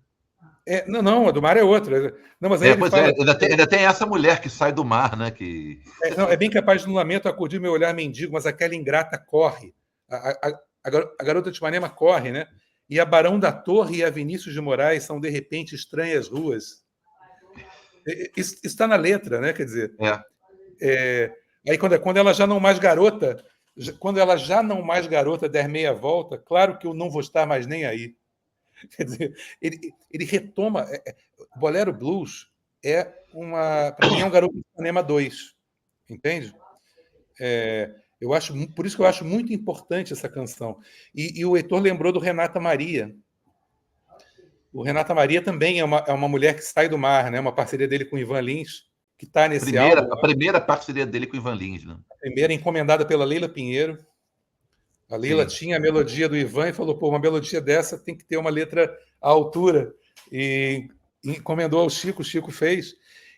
Não, a do mar é outra. Não, mas aí ele fala... ainda tem essa mulher que sai do mar, né? É bem capaz de no lamento acudir meu olhar mendigo, mas aquela ingrata corre. A Garota de Ipanema corre, né? E a Barão da Torre e a Vinícius de Moraes são, de repente, estranhas ruas. Isso está na letra, né? Quer dizer... Aí quando ela já não mais garota, der meia volta, claro que eu não vou estar mais nem aí. Quer dizer, ele retoma... Bolero Blues para mim, é um Garoto de Ipanema 2. Entende? Por isso que eu acho muito importante essa canção. E o Heitor lembrou do Renata Maria. O Renata Maria também é uma mulher que sai do mar, né? Uma parceria dele com o Ivan Lins, que está nesse álbum. A primeira parceria dele com o Ivan Lins, né? A primeira, encomendada pela Leila Pinheiro. A Leila tinha a melodia do Ivan e falou: uma melodia dessa tem que ter uma letra à altura. E encomendou ao Chico, o Chico fez.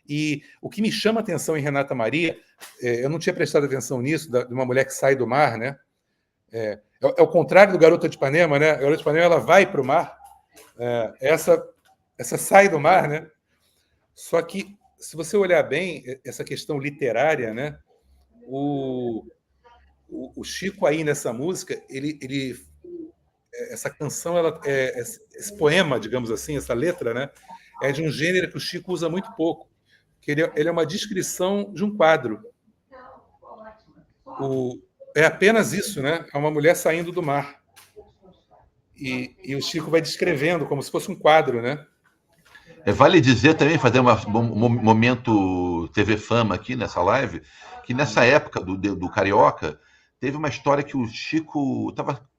E o que me chama a atenção em Renata Maria, eu não tinha prestado atenção nisso, de uma mulher que sai do mar, né? É o contrário do Garota de Ipanema, né? A Garota de Ipanema, ela vai para o mar. Essa sai do mar, né? Só que, se você olhar bem essa questão literária, né? O Chico aí nessa música, essa canção, esse poema, digamos assim, essa letra, né? É de um gênero que o Chico usa muito pouco, que ele é uma descrição de um quadro. É apenas isso, né? É uma mulher saindo do mar. E o Chico vai descrevendo como se fosse um quadro, né? Vale dizer também, fazer um momento TV Fama aqui nessa live, que nessa época do Carioca, teve uma história que o Chico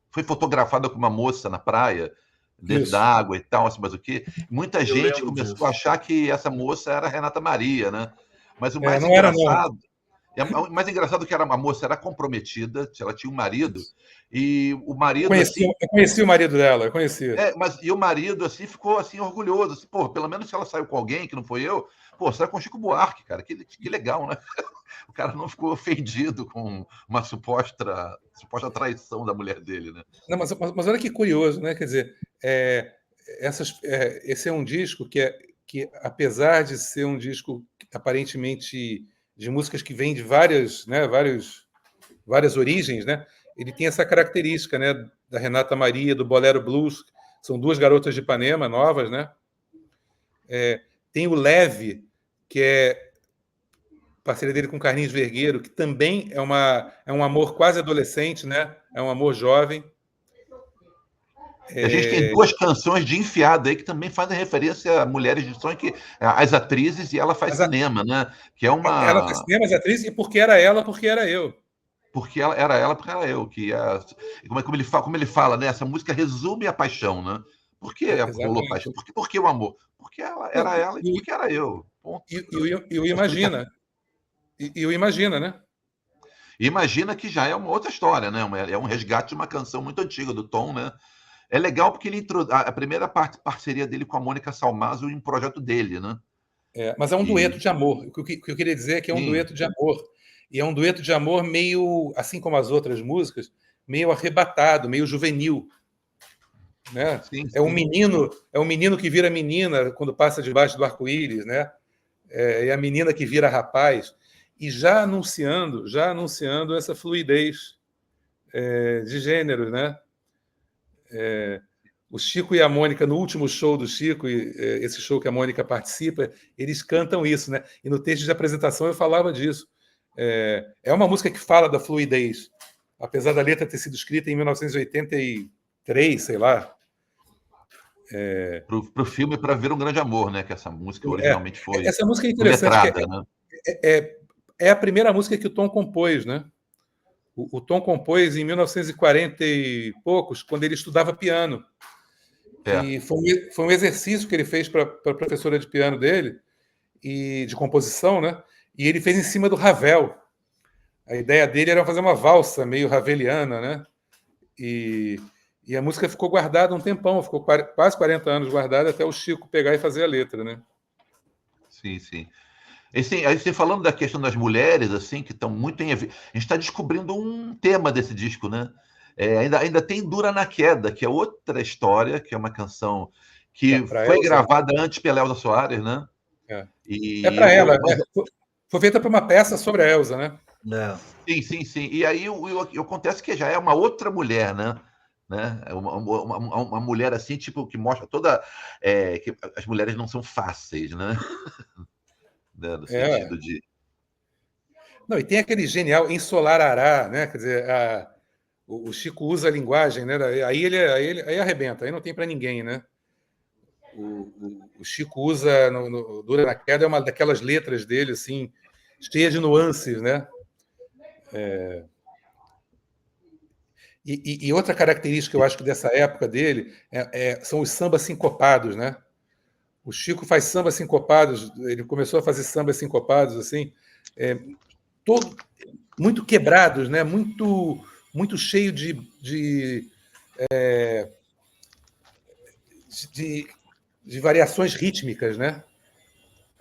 foi fotografado com uma moça na praia, dentro da água e tal, assim, mas o quê? Muita gente começou a achar que essa moça era Renata Maria, né? Mas o mais engraçado... O mais engraçado é que a moça era comprometida, ela tinha um marido, e o marido... Eu conheci o marido dela, eu conheci. E o marido, assim, ficou, assim, orgulhoso. Assim, pelo menos se ela saiu com alguém, que não foi eu, saiu com o Chico Buarque, cara, que legal, né? O cara não ficou ofendido com uma suposta traição da mulher dele, né? Não, mas olha que curioso, né? Quer dizer, esse é um disco que, apesar de ser um disco aparentemente de músicas que vêm de várias origens, né? Ele tem essa característica, né? Da Renata Maria, do Bolero Blues, são duas garotas de Ipanema novas, né? Tem o Leve, que é parceria dele com Carlinhos Vergueiro, que também é um amor quase adolescente, né? É um amor jovem. A gente tem duas canções de enfiada aí que também fazem referência a mulheres de sonho, as atrizes, e ela faz cinema, né? Que é uma... Ela faz cinema, as atrizes, e porque era ela, porque era eu. Porque ela era ela, porque era eu. Como ele fala, né? Essa música resume a paixão, né? Por que rolou paixão? Por que o amor? Porque ela era ela e porque era eu. Ponto. E o Imagina. E o Imagina, né? Imagina que já é uma outra história, né? É um resgate de uma canção muito antiga do Tom, né? É legal porque ele a primeira parceria dele com a Mônica Salmazo em um projeto dele, né? Mas é um dueto de amor. O que eu queria dizer é que é um dueto de amor. E é um dueto de amor meio, assim como as outras músicas, meio arrebatado, meio juvenil. Né? Sim. É um menino que vira menina quando passa debaixo do arco-íris, né? É a menina que vira rapaz. E já anunciando essa fluidez de gêneros, né? O Chico e a Mônica, no último show do Chico, esse show que a Mônica participa, eles cantam isso, né? E no texto de apresentação eu falava disso. É uma música que fala da fluidez, apesar da letra ter sido escrita em 1983, sei lá. Para o filme Para Ver um Grande Amor, né? Que essa música originalmente foi Essa música é interessante, letrada, né? É a primeira música que o Tom compôs, né? O Tom compôs em 1940 e poucos, quando ele estudava piano. E foi um exercício que ele fez para a professora de piano dele, e de composição, né? E ele fez em cima do Ravel. A ideia dele era fazer uma valsa meio raveliana, né? E a música ficou guardada um tempão, ficou quase 40 anos guardada até o Chico pegar e fazer a letra, né? Sim, sim. Aí você falando da questão das mulheres, assim, que estão muito em... A gente está descobrindo um tema desse disco, né? Ainda tem Dura na Queda, que é outra história, que é uma canção que foi Elza, gravada antes pela Elza Soares, né? para ela. Foi feita para uma peça sobre a Elza, né? Sim. E aí acontece que já é uma outra mulher, né? Uma mulher assim, tipo, que mostra toda... que as mulheres não são fáceis, né? No sentido de... Não, e tem aquele genial ensolarará, né? Quer dizer, o Chico usa a linguagem, né? Aí arrebenta, aí não tem para ninguém, né? O Chico usa no Dura na Queda, é uma daquelas letras dele, assim, cheia de nuances, né? E outra característica, eu acho que dessa época dele, são os sambas sincopados, né? O Chico faz sambas sincopados, ele começou a fazer sambas sincopados, assim, muito quebrados, né? Muito cheio de variações rítmicas, né?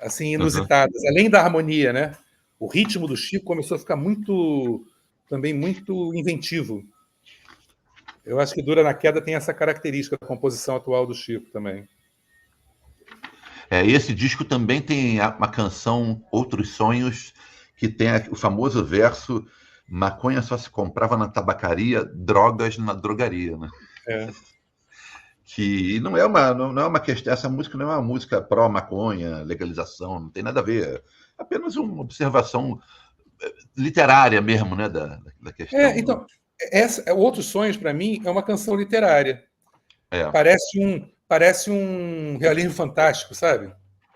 Assim, inusitadas, além da harmonia, né? O ritmo do Chico começou a ficar também muito inventivo. Eu acho que Dura na Queda tem essa característica da composição atual do Chico também. E esse disco também tem uma canção, Outros Sonhos, que tem o famoso verso: maconha só se comprava na tabacaria, drogas na drogaria, né? Que não é uma questão, essa música não é uma música pró-maconha, legalização, não tem nada a ver. É apenas uma observação literária mesmo, né, da questão. Então, Outros Sonhos, para mim, é uma canção literária. Parece um realismo fantástico, sabe?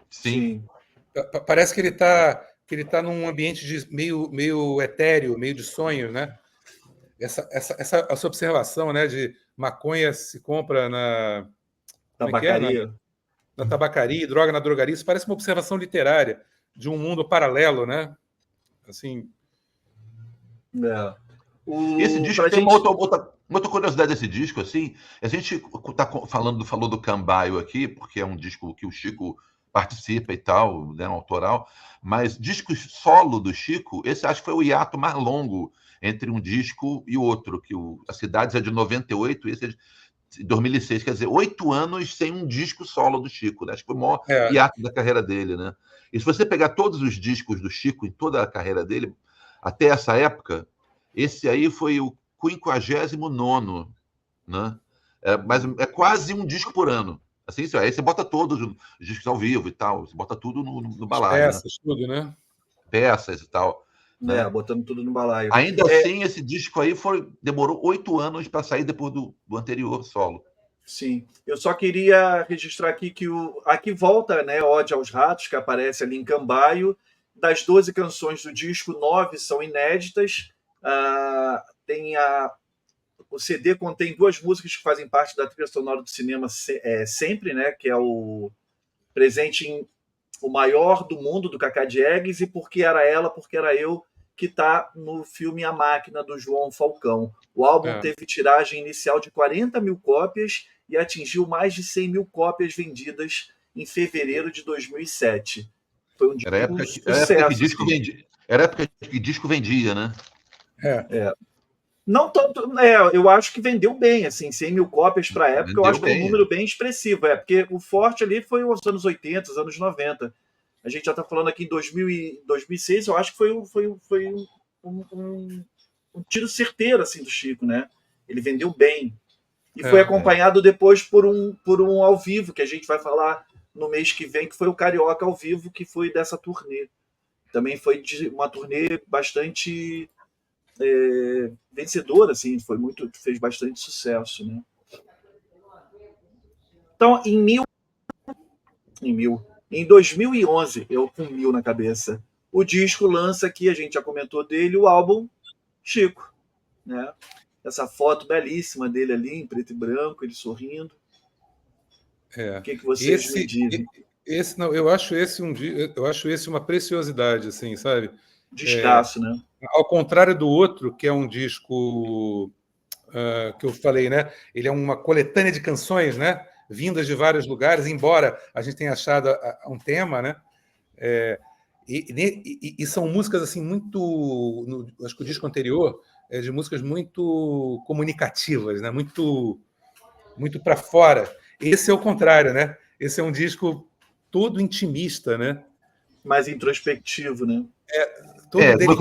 Sim. Parece que ele tá num ambiente meio etéreo, meio de sonhos, né? Essa observação, né, de maconha se compra na tabacaria. Na tabacaria, droga na drogaria, isso parece uma observação literária de um mundo paralelo, né? Assim. Esse disco tem uma outra curiosidade desse disco, assim. A gente falou do Cambaio aqui, porque é um disco que o Chico participa e tal, né, um autoral, mas discos solo do Chico, esse acho que foi o hiato mais longo entre um disco e outro, que a Cidades é de 98 e esse é de 2006, quer dizer, 8 anos sem um disco solo do Chico, né? Acho que foi o maior hiato da carreira dele, né? E se você pegar todos os discos do Chico em toda a carreira dele, até essa época, esse aí foi o 59º, né? Mas é quase um disco por ano. Assim, aí você bota todos os discos ao vivo e tal, você bota tudo no balaio. Peças, né? Tudo, né? Peças e tal. Né? Botando tudo no balaio. Ainda assim, esse disco aí demorou 8 anos para sair depois do anterior solo. Sim. Eu só queria registrar aqui que aqui volta, né, Ode aos Ratos, que aparece ali em Cambaio. Das 12 canções do disco, 9 são inéditas. O CD contém 2 músicas que fazem parte da trilha sonora do cinema sempre, né, que é o Presente em O Maior do Mundo, do Cacá Diegues, e Porque Era Ela, Porque Era Eu, que está no filme A Máquina, do João Falcão. O álbum teve tiragem inicial de 40 mil cópias e atingiu mais de 100 mil cópias vendidas em fevereiro de 2007. Foi um sucesso. Era a época que disco vendia, né? Não tanto, eu acho que vendeu bem, assim, 100 mil cópias para a época, vendeu, eu acho que é um número bem expressivo, porque o forte ali foi os anos 80, os anos 90. A gente já está falando aqui em 2006, eu acho que foi um tiro certeiro, assim, do Chico, né? Ele vendeu bem. E foi acompanhado depois por um ao vivo, que a gente vai falar no mês que vem, que foi o Carioca ao vivo, que foi dessa turnê. também foi uma turnê bastante vencedora, assim, fez bastante sucesso, né? Então, em 2011, eu com 1000 na cabeça, o disco lança aqui, a gente já comentou dele, o álbum Chico, né? Essa foto belíssima dele ali, em preto e branco, ele sorrindo. O que vocês me dizem? Não, eu acho esse uma preciosidade, assim, sabe? Descasso, né? Ao contrário do outro, que é um disco que eu falei, né? Ele é uma coletânea de canções, né? Vindas de vários lugares, embora a gente tenha achado um tema, né? E são músicas assim muito, acho que o disco anterior é de músicas muito comunicativas, né? Muito para fora. Esse é o contrário, né? Esse é um disco todo intimista, né? Mais introspectivo, né? Todo delicado.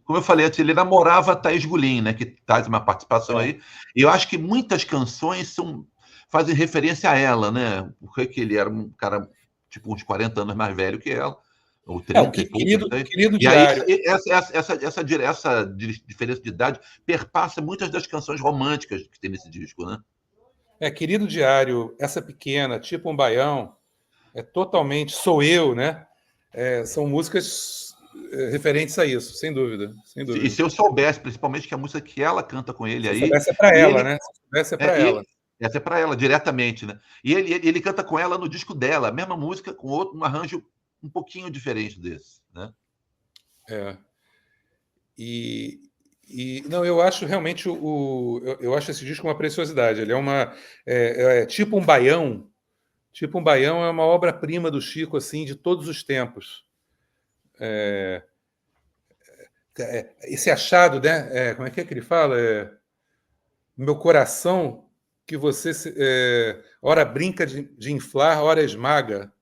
Como eu falei antes, ele namorava a Thaís Gulim, né? Que traz uma participação aí. E eu acho que muitas canções fazem referência a ela, né? Porque ele era um cara tipo uns 40 anos mais velho que ela. Ou 30 e pouco. Querido Diário. Aí, essa diferença de idade perpassa muitas das canções românticas que tem nesse disco, né? Querido Diário, Essa Pequena, Tipo um Baião, totalmente Sou Eu, né? São músicas referentes a isso, sem dúvida. E se eu soubesse, principalmente, que a música que ela canta com ele aí... Essa é para ela, né? Essa é para ela. Essa é para ela, diretamente, né? E ele canta com ela no disco dela, a mesma música, com um arranjo um pouquinho diferente desse, né? Não, eu acho realmente eu acho esse disco uma preciosidade. Ele é tipo um baião. Tipo um baião é uma obra-prima do Chico, assim, de todos os tempos. Esse achado, né? Como é que ele fala? Meu coração que você ora brinca de inflar, ora esmaga.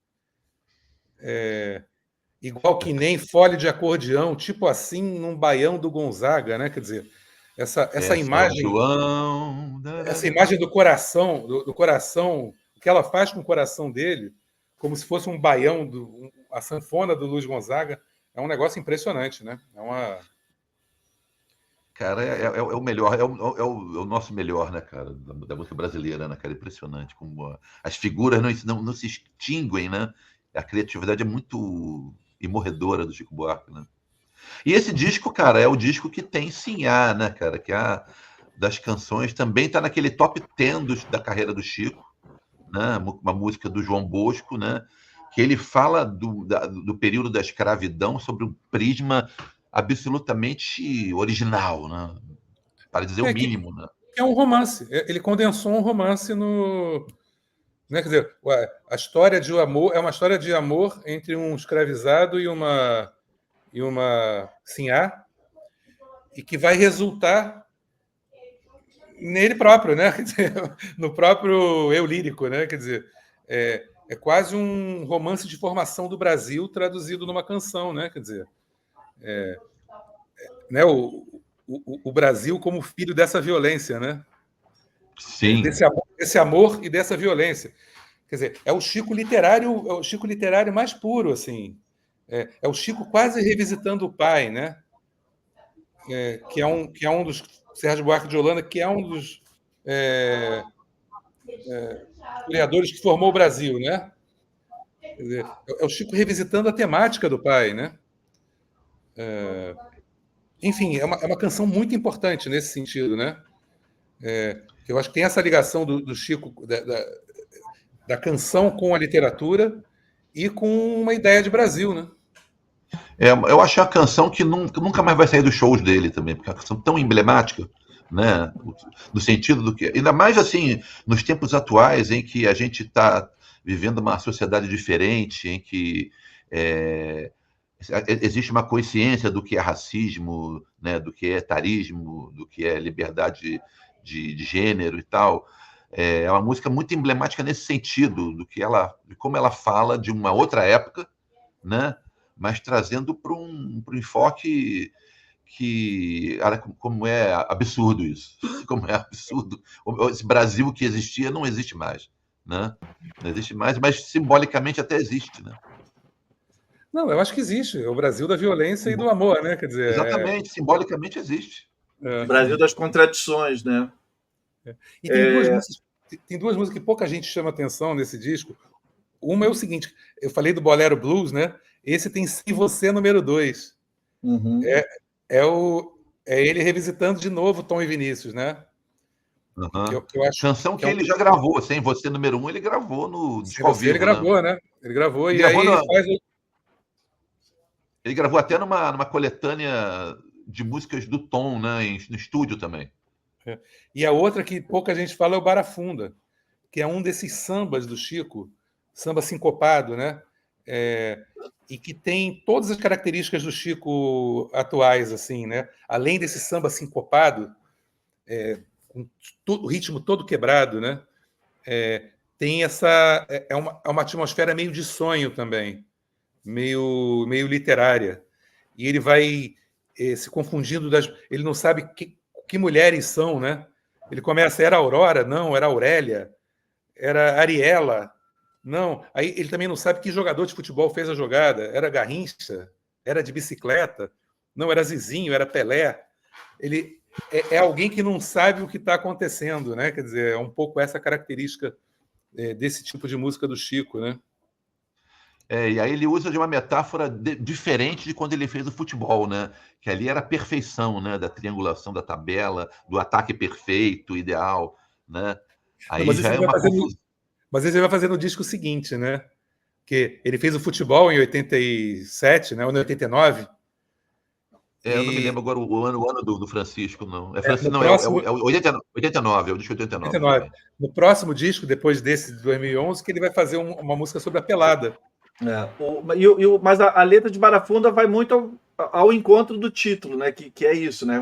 Igual que nem folha de acordeão, tipo assim, num baião do Gonzaga, né? Quer dizer, essa imagem, essa imagem do coração, do coração, o que ela faz com o coração dele, como se fosse um baião, a sanfona do Luiz Gonzaga, é um negócio impressionante, né? Cara, é o melhor, é o nosso melhor, né, cara, da música brasileira, né, cara? Impressionante como as figuras não se extinguem, né? A criatividade é muito imorredora do Chico Buarque, né? E esse disco, cara, é o disco que tem Sinhá, né, cara? Que das canções também tá naquele top 10 da carreira do Chico, né? Uma música do João Bosco, né? Que ele fala do período da escravidão sobre um prisma absolutamente original, né? Para dizer o mínimo, né? É um romance. Ele condensou um romance no... Né? Quer dizer, a história de amor é uma história de amor entre um escravizado e uma sinhá, e que vai resultar nele próprio, né? Quer dizer, no próprio eu lírico, né? Quer dizer, é quase um romance de formação do Brasil traduzido numa canção, né? Quer dizer, né? O Brasil como filho dessa violência, né? Sim. Desse amor e dessa violência. Quer dizer, é o Chico literário mais puro, assim. É o Chico quase revisitando o pai, né? Que é um dos Sérgio Buarque de Holanda, que é um dos historiadores que formou o Brasil, né? Quer dizer, é o Chico revisitando a temática do pai, né? Enfim, é uma canção muito importante nesse sentido, né? Eu acho que tem essa ligação do Chico da canção com a literatura e com uma ideia de Brasil, né? Eu acho a canção que nunca mais vai sair dos shows dele também, porque é uma canção tão emblemática, né? No sentido do que... Ainda mais assim, nos tempos atuais, em que a gente está vivendo uma sociedade diferente, em que existe uma consciência do que é racismo, né? Do que é etarismo, do que é liberdade de gênero e tal. É uma música muito emblemática nesse sentido, de como ela fala de uma outra época, né? Mas trazendo para um enfoque que, como é absurdo isso, como é absurdo. Esse Brasil que existia não existe mais, né? Não existe mais, mas simbolicamente até existe, né? Não, eu acho que existe. É o Brasil da violência e do amor, né? Quer dizer, Exatamente, simbolicamente existe. Brasil das contradições, né? E tem duas músicas que pouca gente chama atenção nesse disco. Uma é o seguinte, eu falei do Bolero Blues, né? Esse tem Sem Você número 2. Uhum. É ele revisitando de novo Tom e Vinícius, né? Uhum. Que eu acho Canção que ele já gravou, Sem Você número 1, ele gravou no disco ao vivo. Ele gravou, né? Ele gravou Ele e gravou aí ele faz Ele gravou até numa coletânea de músicas do Tom, né? No estúdio também. E a outra que pouca gente fala é o Barafunda, que é um desses sambas do Chico, samba sincopado, né? E que tem todas as características do Chico atuais, assim, né? Além desse samba sincopado, com o ritmo todo quebrado, né? Tem essa é uma atmosfera meio de sonho também, meio literária. E ele vai se confundindo ele não sabe que mulheres são, né? Ele começa, era Aurora? Não, era Aurélia. Era Ariela? Não. Aí ele também não sabe que jogador de futebol fez a jogada. Era Garrincha? Era de bicicleta? Não, era Zizinho, era Pelé. Ele é alguém que não sabe o que está acontecendo, né? Quer dizer, é um pouco essa característica desse tipo de música do Chico, né? E aí ele usa de uma metáfora diferente de quando ele fez o futebol, né? Que ali era a perfeição, né? Da triangulação da tabela, do ataque perfeito, ideal, né? Aí Mas já é uma confusão. Mas ele vai fazer no disco seguinte, né? Que ele fez o futebol em 87, né? Ou em 89. Eu não me lembro agora o ano do Francisco, não. Francisco, no não, próximo, é o 89, é o disco 89. 89. No próximo disco, depois desse de 2011, que ele vai fazer uma música sobre a pelada. Mas a letra de Barafunda vai muito ao encontro do título, né? Que é isso, né?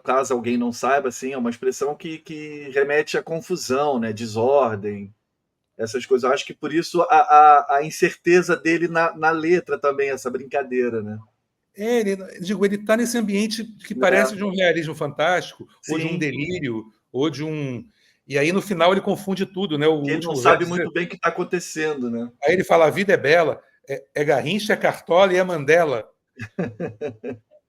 Caso alguém não saiba, assim, é uma expressão que remete à confusão, né? Desordem, essas coisas. Eu acho que por isso a incerteza dele na letra também, essa brincadeira, né? Ele está nesse ambiente que parece de um realismo fantástico, ou de um delírio, ou de um... E aí, no final, ele confunde tudo, né? Ele não sabe muito bem o que está acontecendo, né? Aí ele fala, a vida é bela, é Garrincha, é Cartola e é Mandela.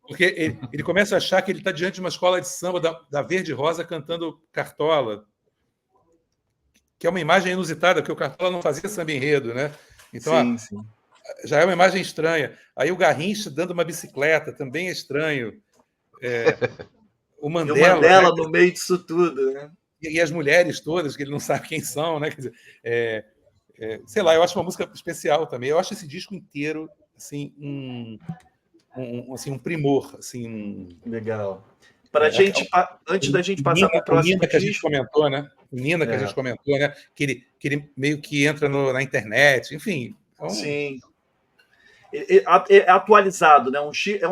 Porque ele começa a achar que ele está diante de uma escola de samba da Verde Rosa cantando Cartola, que é uma imagem inusitada, porque o Cartola não fazia samba enredo, né? Então, sim. Já é uma imagem estranha. Aí o Garrincha dando uma bicicleta também é estranho. O Mandela, e o Mandela, né? No meio disso tudo, né? E as mulheres todas, que ele não sabe quem são, né? Quer dizer, sei lá, eu acho uma música especial também. Eu acho esse disco inteiro assim um primor, assim. Legal. Antes da gente passar para o próximo Nina, que a gente comentou, né? O Nina, que a gente comentou, né? Que ele meio que entra na internet, enfim. Então... Sim. É atualizado, né?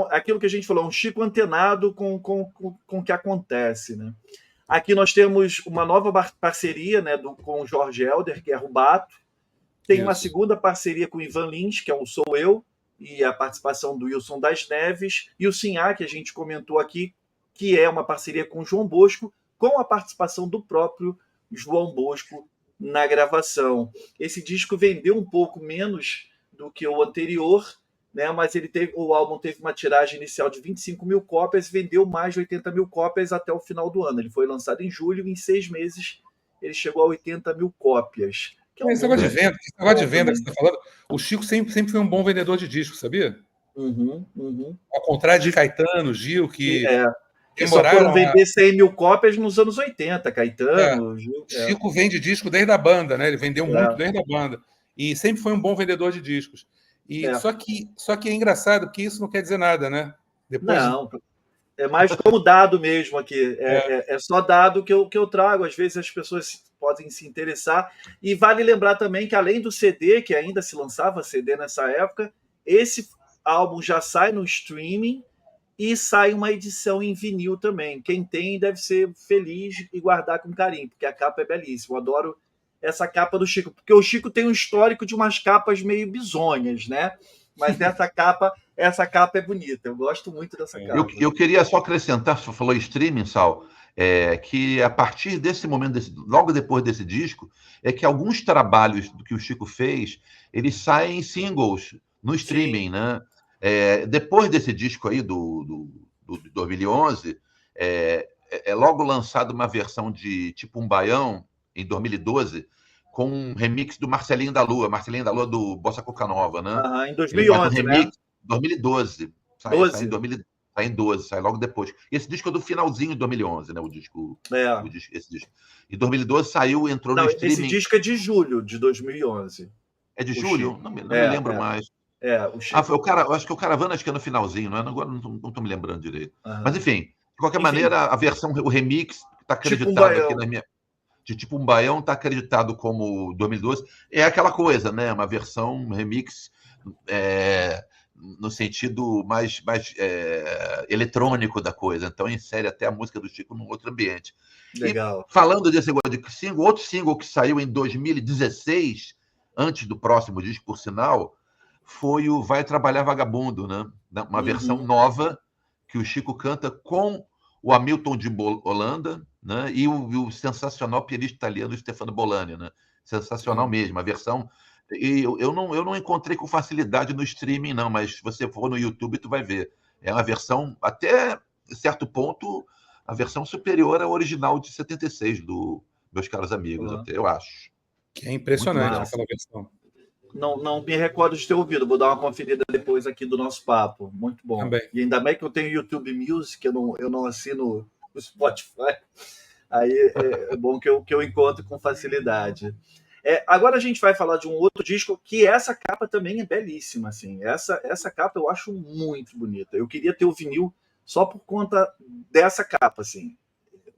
Aquilo que a gente falou, um Chico antenado com o que acontece, né? Aqui nós temos uma nova parceria, né, com o Jorge Helder, que é Rubato. Tem uma segunda parceria com o Ivan Lins, que é o Sou Eu, e a participação do Wilson das Neves, e o Sinhá, que a gente comentou aqui, que é uma parceria com o João Bosco, com a participação do próprio João Bosco na gravação. Esse disco vendeu um pouco menos do que o anterior, né? Mas o álbum teve uma tiragem inicial de 25 mil cópias, vendeu mais de 80 mil cópias até o final do ano. Ele foi lançado em julho e em 6 meses ele chegou a 80 mil cópias. Esse negócio de venda que você está falando, o Chico sempre foi um bom vendedor de discos, sabia? Ao contrário de Caetano, Gil, que só foram vender 100 mil cópias nos anos 80, Caetano, Gil. Chico vende disco desde a banda, né? Ele vendeu muito desde a banda. E sempre foi um bom vendedor de discos. Só que é engraçado que isso não quer dizer nada, né? Não, é mais como dado mesmo aqui. É só dado que eu trago. Às vezes as pessoas podem se interessar. E vale lembrar também que, além do CD, que ainda se lançava CD nessa época, esse álbum já sai no streaming e sai uma edição em vinil também. Quem tem deve ser feliz e guardar com carinho, porque a capa é belíssima. Eu adoro essa capa do Chico, porque o Chico tem um histórico de umas capas meio bizonhas, né? Mas essa capa é bonita. Eu gosto muito dessa capa. Eu queria só acrescentar, você falou streaming, Sal, que a partir desse momento, logo depois desse disco, é que alguns trabalhos que o Chico fez, eles saem em singles no streaming, Sim. né? Depois desse disco aí do 2011, é logo lançado uma versão de Tipo um Baião, em 2012, com um remix do Marcelinho da Lua do Bossa Cuca Nova, né? Aham, em Ele faz um 2011, né? remix em 2012, sai 12? 2012, sai logo depois. Esse disco é do finalzinho de 2011, né? É. Esse disco. Em 2012 saiu, entrou no Não, esse streaming. disco é de julho de 2011. É de O julho? Chico. Não me lembro mais. O Foi Chico. eu acho que o Caravana acho que é no finalzinho, não é? Agora não estou me lembrando direito. Mas Aham. enfim, de qualquer Enfim, maneira, a versão, o remix está tipo um acreditado aqui na baião. minha. De Tipo um Baião está acreditado como 2012. É aquela coisa, né? Uma versão, um remix no sentido mais eletrônico da coisa. Então insere até a música do Chico num outro ambiente. E Legal. falando desse negócio de single, outro single que saiu em 2016, antes do próximo disco, por sinal, foi o Vai Trabalhar Vagabundo, né? Uma versão Uhum. nova que o Chico canta com o Hamilton de Holanda, né? E o sensacional pianista italiano Stefano Bolani, né? Sensacional mesmo, a versão. E eu não encontrei com facilidade no streaming, não, mas se você for no YouTube, tu vai ver. É uma versão, até certo ponto, a versão superior ao original de 76 do Meus Caros Amigos, Uhum. eu acho. Que é impressionante Massa. aquela versão. Não me recordo de ter ouvido. Vou dar uma conferida depois aqui do nosso papo. Muito bom. Também. E ainda bem que eu tenho YouTube Music, eu não assino o Spotify. Aí é bom que eu encontro com facilidade. Agora a gente vai falar de um outro disco que essa capa também é belíssima. Assim. Essa capa eu acho muito bonita. Eu queria ter o vinil só por conta dessa capa. Assim.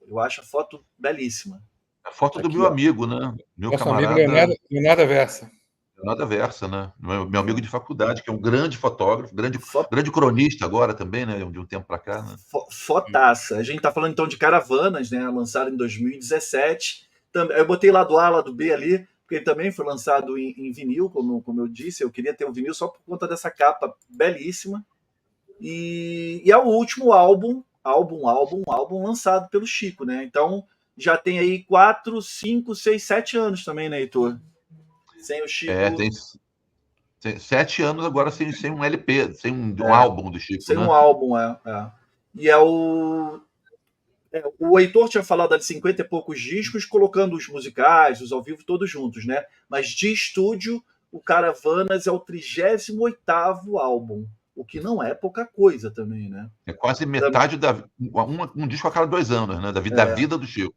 Eu acho a foto belíssima. A foto do Aqui, meu ó. amigo, né? Meu Nosso amigo camarada Leonardo Versa. Leonardo Versa, né? Meu amigo de faculdade, que é um grande fotógrafo, Fo- grande cronista agora também, né? De um tempo para cá, né? Fotaça. A gente está falando então de Caravanas, né? Lançado em 2017. Eu botei lado A, lado B ali, porque também foi lançado em vinil, como eu disse. Eu queria ter um vinil só por conta dessa capa belíssima. E é o último álbum lançado pelo Chico, né? Então já tem aí 4, 5, 6, 7 anos também, né, Heitor? Sem o Chico. Tem 7 anos agora sem um LP, sem um É, álbum do Chico, sem né? um álbum, E o Heitor tinha falado de 50 e poucos discos, colocando os musicais, os ao vivo, todos juntos, né? Mas de estúdio, o Caravanas é o 38º álbum, o que não é pouca coisa também, né? É quase metade um disco a cada 2 anos, né? Da vida do Chico.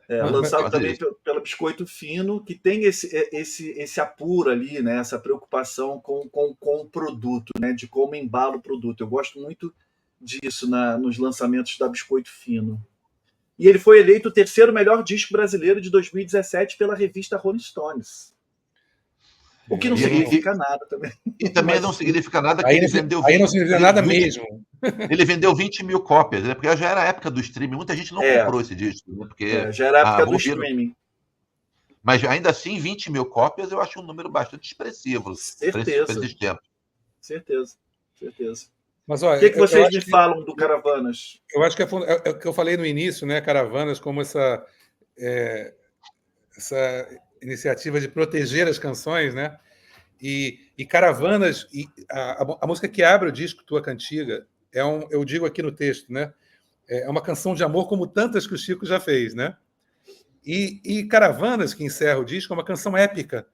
Lançado Quase também isso. pela Biscoito Fino, que tem esse apuro ali, né? Essa preocupação com o produto, né? De como embala o produto. Eu gosto muito disso nos lançamentos da Biscoito Fino. E ele foi eleito o terceiro melhor disco brasileiro de 2017 pela revista Rolling Stones. O que não significa nada também. E também Mas, não significa nada que Aí, ele vendeu aí não significa nada 20, mesmo. ele vendeu 20 mil cópias, né? Porque já era a época do streaming, muita gente não comprou esse disco, né? Porque já era a época do vamos ver. streaming. Mas ainda assim, 20 mil cópias eu acho um número bastante expressivo para esses tempos. Certeza. Mas, olha, O que vocês me falam do Caravanas? Eu acho que é o que eu falei no início, né? Caravanas como essa iniciativa de proteger as canções, né? E Caravanas, a música que abre o disco Tua Cantiga, eu digo aqui no texto, né? É uma canção de amor como tantas que o Chico já fez, né? E Caravanas, que encerra o disco, é uma canção épica,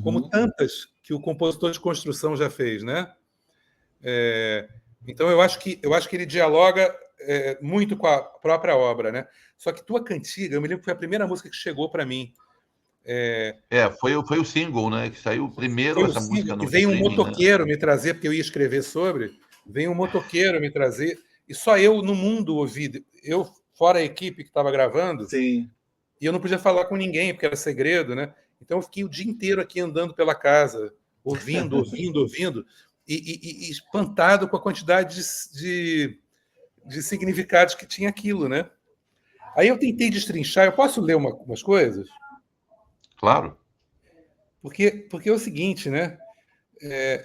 como tantas que o compositor de Construção já fez, né? Então eu acho que ele dialoga muito com a própria obra, né? Só que Tua Cantiga, eu me lembro que foi a primeira música que chegou para mim. Foi o single, né? Que saiu primeiro Foi essa música no e veio um streaming, motoqueiro né? me trazer, porque eu ia escrever sobre, veio um motoqueiro me trazer, e só eu no mundo ouvi, eu fora a equipe que estava gravando, Sim. E eu não podia falar com ninguém, porque era segredo, né? Então eu fiquei o dia inteiro aqui andando pela casa, ouvindo, e espantado com a quantidade de significados que tinha aquilo, né? Aí eu tentei destrinchar, eu posso ler umas coisas? Claro. Porque é o seguinte, né?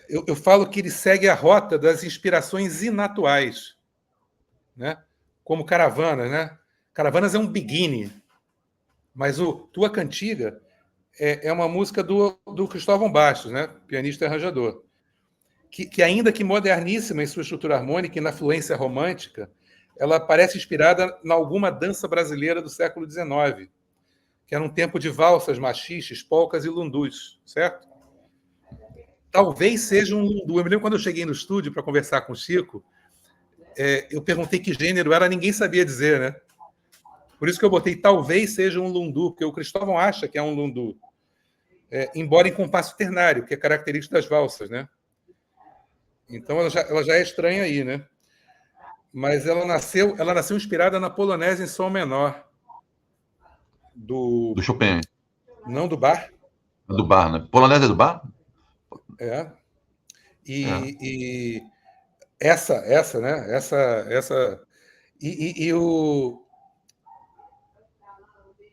Eu falo que ele segue a rota das inspirações inatuais, né? Como Caravanas, né? Caravanas é um beginning, mas o Tua Cantiga é uma música do Cristóvão Bastos, né? Pianista e arranjador. que ainda que moderníssima em sua estrutura harmônica e na fluência romântica, ela parece inspirada em alguma dança brasileira do século XIX, que era um tempo de valsas, machiches, polcas e lundus, certo? Talvez seja um lundu. Eu me lembro quando eu cheguei no estúdio para conversar com o Chico, eu perguntei que gênero era, ninguém sabia dizer, né? Por isso que eu botei talvez seja um lundu, porque o Cristóvão acha que é um lundu, embora em compasso ternário, que é característico das valsas, né? Então ela já é estranha aí, né? Mas ela nasceu inspirada na polonesa em sol menor Do Chopin. não do Bach. Do bar, né? Polonesa é do bar? E essa, né?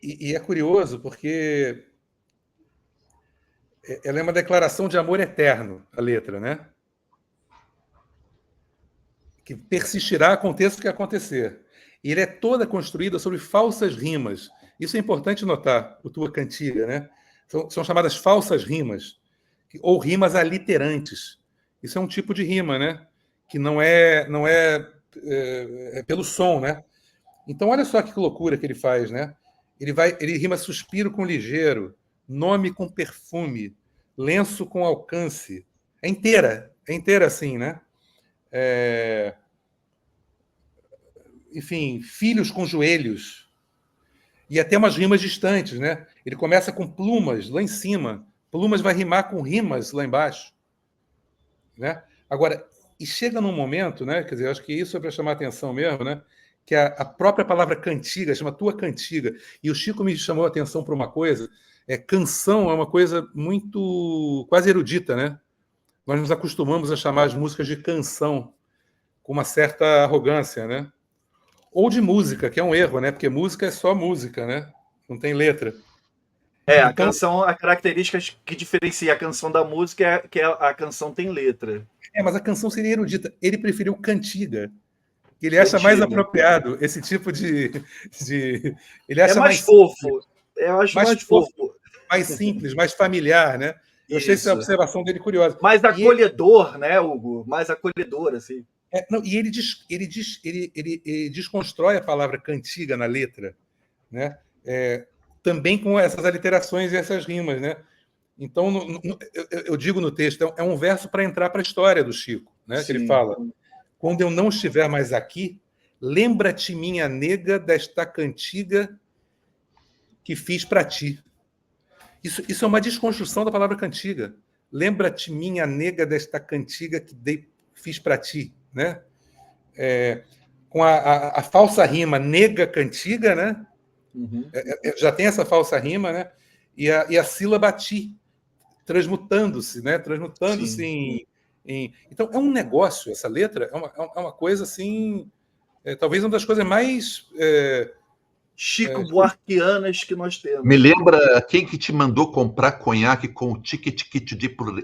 E é curioso porque ela é uma declaração de amor eterno, a letra, né? Que persistirá, aconteça o que acontecer. E ele é toda construída sobre falsas rimas. Isso é importante notar, o tua cantiga, né? São chamadas falsas rimas, ou rimas aliterantes. Isso é um tipo de rima, né? Que não é pelo som, né? Então, olha só que loucura que ele faz, né? Ele rima suspiro com ligeiro, nome com perfume, lenço com alcance. É inteira assim, né? Enfim, filhos com joelhos. E até umas rimas distantes, né? Ele começa com plumas lá em cima. Plumas vai rimar com rimas lá embaixo, né? Agora, e chega num momento, né? Quer dizer, eu acho que isso é para chamar a atenção mesmo, né? Que a própria palavra cantiga chama tua cantiga. E o Chico me chamou a atenção para uma coisa. Canção é uma coisa muito quase erudita, né? Nós nos acostumamos a chamar as músicas de canção com uma certa arrogância, né? Ou de música, que é um erro, né? Porque música é só música, né? Não tem letra. A Então, canção, a característica que diferencia a canção da música é que a canção tem letra. mas a canção seria erudita. Ele preferiu cantiga. Ele acha mais apropriado esse tipo de. Ele acha mais fofo. Eu acho mais fofo. Mais simples, mais familiar, né? Eu achei essa observação dele curiosa. Mais acolhedor, né, Hugo? Mais acolhedor, assim. E ele desconstrói a palavra cantiga na letra, né? Também com essas aliterações e essas rimas, né? Então, eu digo no texto, é um verso para entrar para a história do Chico, né? Que ele fala: quando eu não estiver mais aqui, lembra-te, minha nega, desta cantiga que fiz para ti. Isso é uma desconstrução da palavra cantiga. Lembra-te, minha nega, desta cantiga que fiz para ti, né? Com a falsa rima nega cantiga, né? Uhum. Já tem essa falsa rima, né? E a sílaba ti, transmutando-se, né? Transmutando-se em. Então, é um negócio, essa letra é uma coisa assim. Talvez uma das coisas mais. Chico Buarquianas que nós temos. Me lembra quem que te mandou comprar conhaque com o ticket que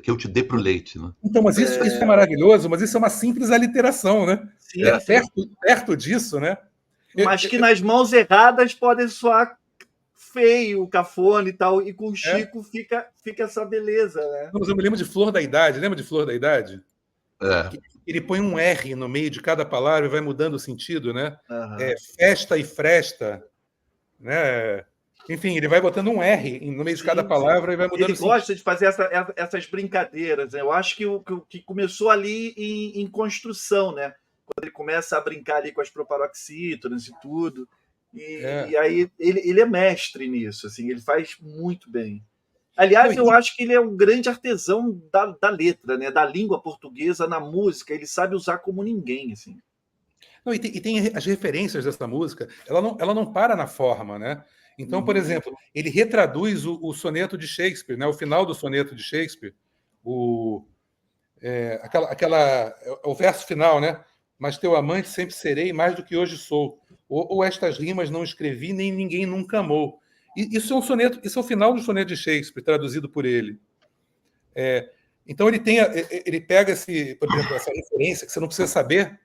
eu te dei pro leite, né? Então, mas isso é maravilhoso, mas isso é uma simples aliteração, né? Sim, perto disso, né? Mas que nas mãos erradas pode soar feio, cafona e tal, e com o Chico fica essa beleza, né? Eu me lembro de Flor da Idade, lembra de Flor da Idade? Ele põe um R no meio de cada palavra e vai mudando o sentido, né? Festa e fresta, né? Enfim, ele vai botando um R no meio de cada palavra e vai mudando o sentido. Ele gosta de fazer essas brincadeiras, né? Eu acho que começou ali em construção, né? Quando ele começa a brincar ali com as proparoxítonas e tudo. E aí ele é mestre nisso, assim, ele faz muito bem. Aliás, eu acho que ele é um grande artesão da letra, né? Da língua portuguesa na música. Ele sabe usar como ninguém, assim. Não, e tem as referências dessa música, ela não para na forma, né? Então, por exemplo, ele retraduz o soneto de Shakespeare, né? O final do soneto de Shakespeare, o verso final, né? Mas teu amante sempre serei, mais do que hoje sou. Ou estas rimas não escrevi, nem ninguém nunca amou. Isso é um soneto, isso é o final do soneto de Shakespeare, traduzido por ele. Então ele pega por exemplo, essa referência que você não precisa saber,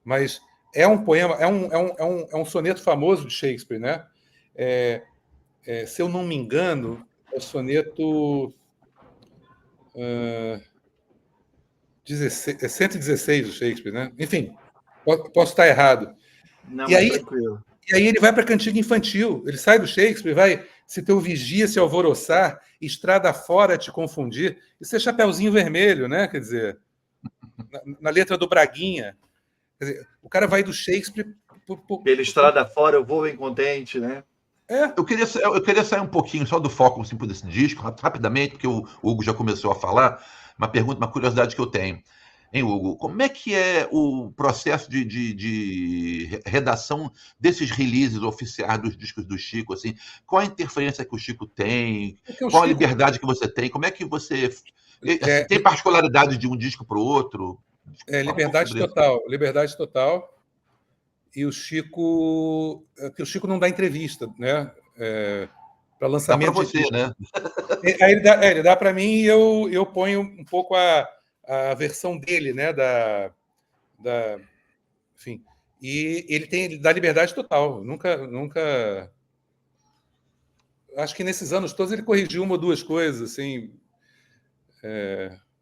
mas é um poema, é um soneto famoso de Shakespeare, né? Se eu não me engano, é o soneto de 116 do Shakespeare, né? Enfim, posso estar errado. Não, E mas aí, tranquilo. e aí ele vai para a cantiga infantil. Ele sai do Shakespeare, vai se teu vigia se alvoroçar, estrada fora te confundir. Isso é Chapeuzinho Vermelho, né? Quer dizer, na letra do Braguinha. Quer dizer, o cara vai do Shakespeare... Pela estrada fora eu vou incontente, né? Eu queria sair um pouquinho só do foco assim, desse disco, rapidamente, porque o Hugo já começou a falar. Uma curiosidade que eu tenho. Hein, Hugo? Como é que é o processo de redação desses releases oficiais dos discos do Chico? Assim, qual a interferência que o Chico tem? Qual a liberdade que você tem? Como é que você... tem particularidades de um disco para o outro? Liberdade total. Liberdade total. E o Chico não dá entrevista, né? Para lançamento. Dá para você, né? Aí ele dá para mim e eu ponho um pouco a versão dele, né? Enfim. E ele dá liberdade total. Nunca. Acho que nesses anos todos ele corrigiu uma ou duas coisas, assim.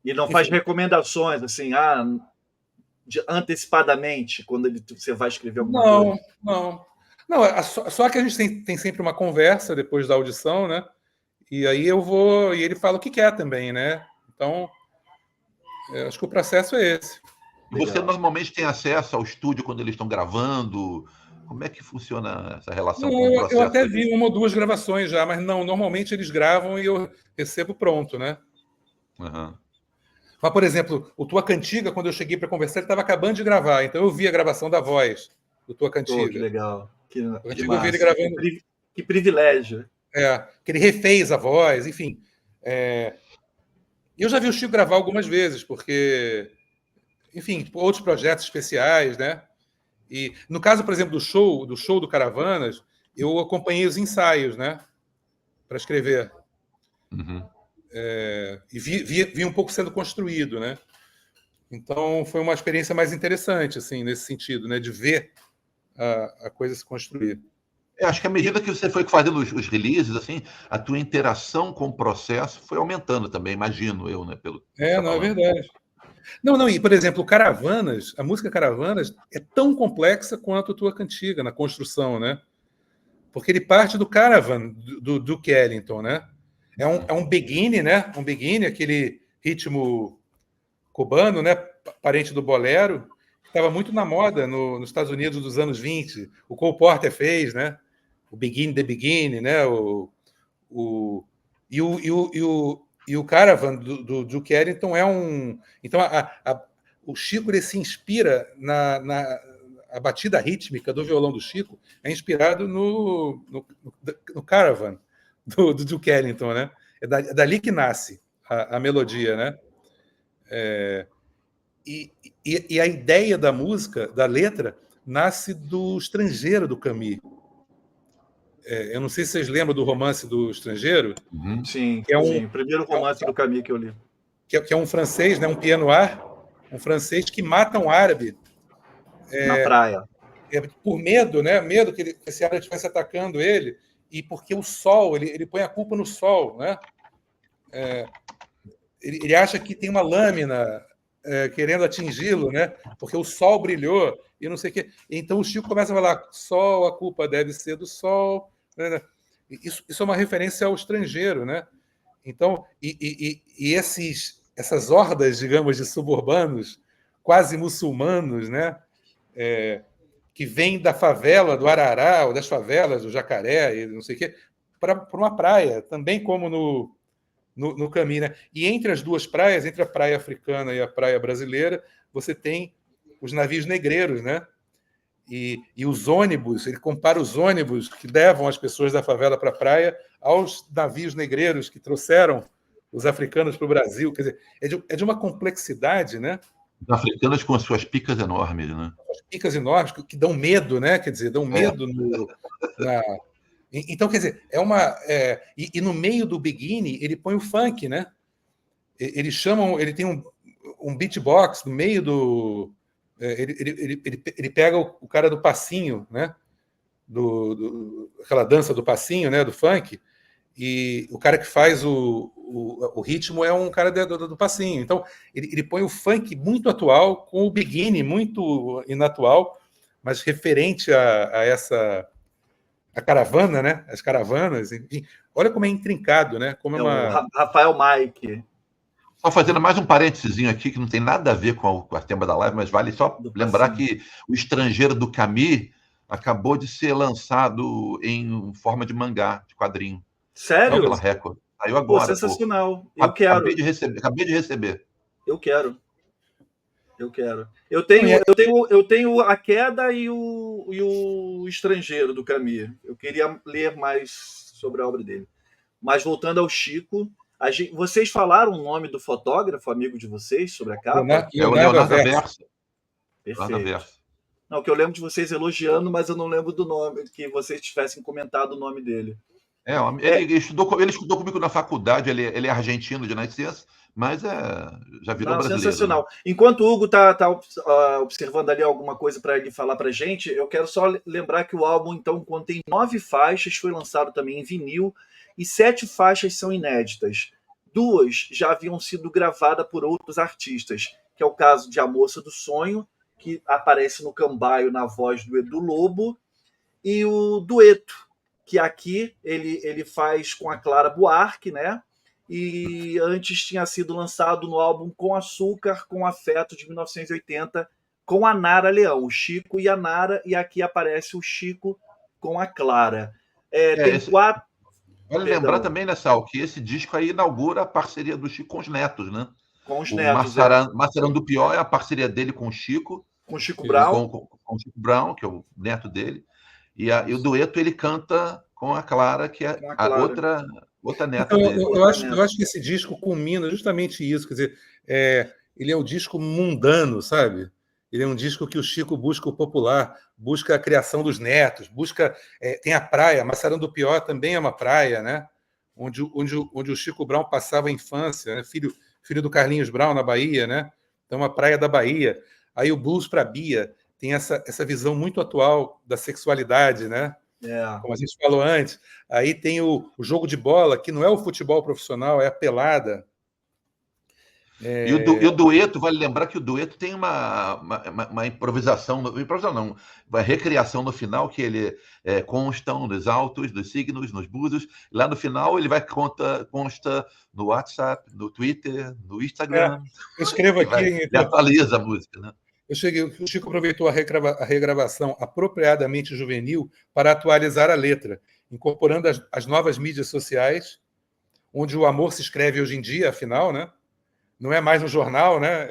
E não faz recomendações, assim, antecipadamente, quando você vai escrever alguma coisa? Não, só que a gente tem sempre uma conversa depois da audição, né? E aí eu vou... E ele fala o que quer também, né? Então, acho que o processo é esse. Você normalmente tem acesso ao estúdio quando eles estão gravando? Como é que funciona essa relação com o processo? Eu até vi uma ou duas gravações já, mas não, normalmente eles gravam e eu recebo pronto, né? Uhum. Mas, por exemplo, o Tua Cantiga, quando eu cheguei para conversar, ele estava acabando de gravar, então eu vi a gravação da voz do Tua Cantiga. Que legal. Que eu vi ele gravando... que privilégio. Que ele refez a voz, enfim. Eu já vi o Chico gravar algumas vezes, porque, enfim, outros projetos especiais, né? E no caso, por exemplo, do show do Caravanas, eu acompanhei os ensaios, né? Para escrever. Uhum. E vi um pouco sendo construído, né? Então foi uma experiência mais interessante, assim, nesse sentido, né? De ver a coisa se construir. Acho que à medida que você foi fazendo os releases, assim, a tua interação com o processo foi aumentando também, imagino eu, né? É verdade. Não, e, por exemplo, Caravanas, a música Caravanas é tão complexa quanto a Tua Cantiga na construção, né? Porque ele parte do Caravan, do Duke Ellington, né? É um beguine, né? Um beguine, aquele ritmo cubano, né? Parente do bolero, que estava muito na moda nos Estados Unidos dos anos 20. O Cole Porter fez, né? O Begin the Beginning, né? E o Caravan do Duke Ellington é um... Então, o Chico ele se inspira a batida rítmica do violão do Chico é inspirado no Caravan do Duke Ellington, né? É dali que nasce a melodia, né? E a ideia da música, da letra, nasce do Estrangeiro, do Camus. Eu não sei se vocês lembram do romance do Estrangeiro. Uhum. Sim, que é sim. O primeiro romance do Camus que eu li. Que é um francês, né, um pied-noir, um francês que mata um árabe. Na praia. Por medo, né? Medo que esse árabe estivesse atacando ele, e porque o sol, ele põe a culpa no sol, né? Ele acha que tem uma lâmina querendo atingi-lo, né? Porque o sol brilhou e não sei o quê. Então o Chico começa a falar: sol, a culpa deve ser do sol. Isso é uma referência ao Estrangeiro, né? Então, essas hordas, digamos, de suburbanos, quase muçulmanos, né? Que vêm da favela do Arará, ou das favelas do Jacaré, e não sei o quê, para uma praia, também como no caminho, né? E entre as duas praias, entre a praia africana e a praia brasileira, você tem os navios negreiros, né? E os ônibus, ele compara os ônibus que levam as pessoas da favela para a praia aos navios negreiros que trouxeram os africanos para o Brasil. Quer dizer, é de uma complexidade, né? Os africanos com as suas picas enormes, né? As picas enormes que dão medo, né? Quer dizer, dão medo Então, quer dizer, e no meio do beginning ele põe o funk, né? Ele tem um beatbox no meio do... Ele pega o cara do passinho, né? Aquela dança do passinho, né? Do funk, E o cara que faz o ritmo é um cara do passinho. Então, ele põe o funk muito atual com o beginning muito inatual, mas referente a essa... a caravana, né? As caravanas, enfim. Olha como é intrincado, né? Como é o Rafael Mike. Só fazendo mais um parênteses aqui, que não tem nada a ver com o tema da live, mas vale só lembrar que O Estrangeiro do Camus acabou de ser lançado em forma de mangá, de quadrinho. Sério? Pela Record. Saiu agora. Pô, sensacional. Eu quero. Acabei de receber. Eu quero. Eu tenho A Queda e o Estrangeiro do Camus. Eu queria ler mais sobre a obra dele. Mas voltando ao Chico, vocês falaram o nome do fotógrafo, amigo de vocês, sobre a capa? É o Leonardo Verso. Perfeito. Não, que eu lembro de vocês elogiando, mas eu não lembro do nome, que vocês tivessem comentado o nome dele. Ele estudou comigo na faculdade, ele é argentino de nascença, mas já virou brasileiro. Sensacional. Né? Enquanto o Hugo está observando ali alguma coisa para ele falar para a gente, eu quero só lembrar que o álbum então contém 9 faixas, foi lançado também em vinil, e 7 faixas são inéditas. 2 já haviam sido gravadas por outros artistas, que é o caso de A Moça do Sonho, que aparece no Cambaio na voz do Edu Lobo, e o Dueto, que aqui ele faz com a Clara Buarque, né? E antes tinha sido lançado no álbum Com Açúcar, Com Afeto, de 1980, com a Nara Leão, o Chico e a Nara, e aqui aparece o Chico com a Clara. Tem 4... Vale lembrar também, né, Sal, que esse disco aí inaugura a parceria do Chico com os netos, né? Com os netos. Massaran do Pior é a parceria dele com o Chico. Com o Chico Brown. Com o Chico Brown, que é o neto dele. E o dueto ele canta com a Clara, que é a outra neta dele. Eu acho que esse disco culmina justamente isso. Quer dizer, ele é um disco mundano, sabe? Ele é um disco que o Chico busca o popular, busca a criação dos netos, tem a praia. Massaran do Pior também é uma praia, né? Onde o Chico Brown passava a infância, né? Filho do Carlinhos Brown, na Bahia, né? Então, uma praia da Bahia. Aí o Blues para Bia tem essa visão muito atual da sexualidade, né? Como a gente falou antes. Aí tem o jogo de bola, que não é o futebol profissional, é a pelada. E o dueto, vale lembrar que o dueto tem uma improvisação, uma recriação no final, que ele constam nos altos, nos signos, nos búzios. Lá no final ele consta no WhatsApp, no Twitter, no Instagram. Eu escrevo aqui... Ele atualiza a música, né? O Chico aproveitou a regravação apropriadamente juvenil para atualizar a letra, incorporando as novas mídias sociais, onde o amor se escreve hoje em dia, afinal, né? Não é mais no jornal, né?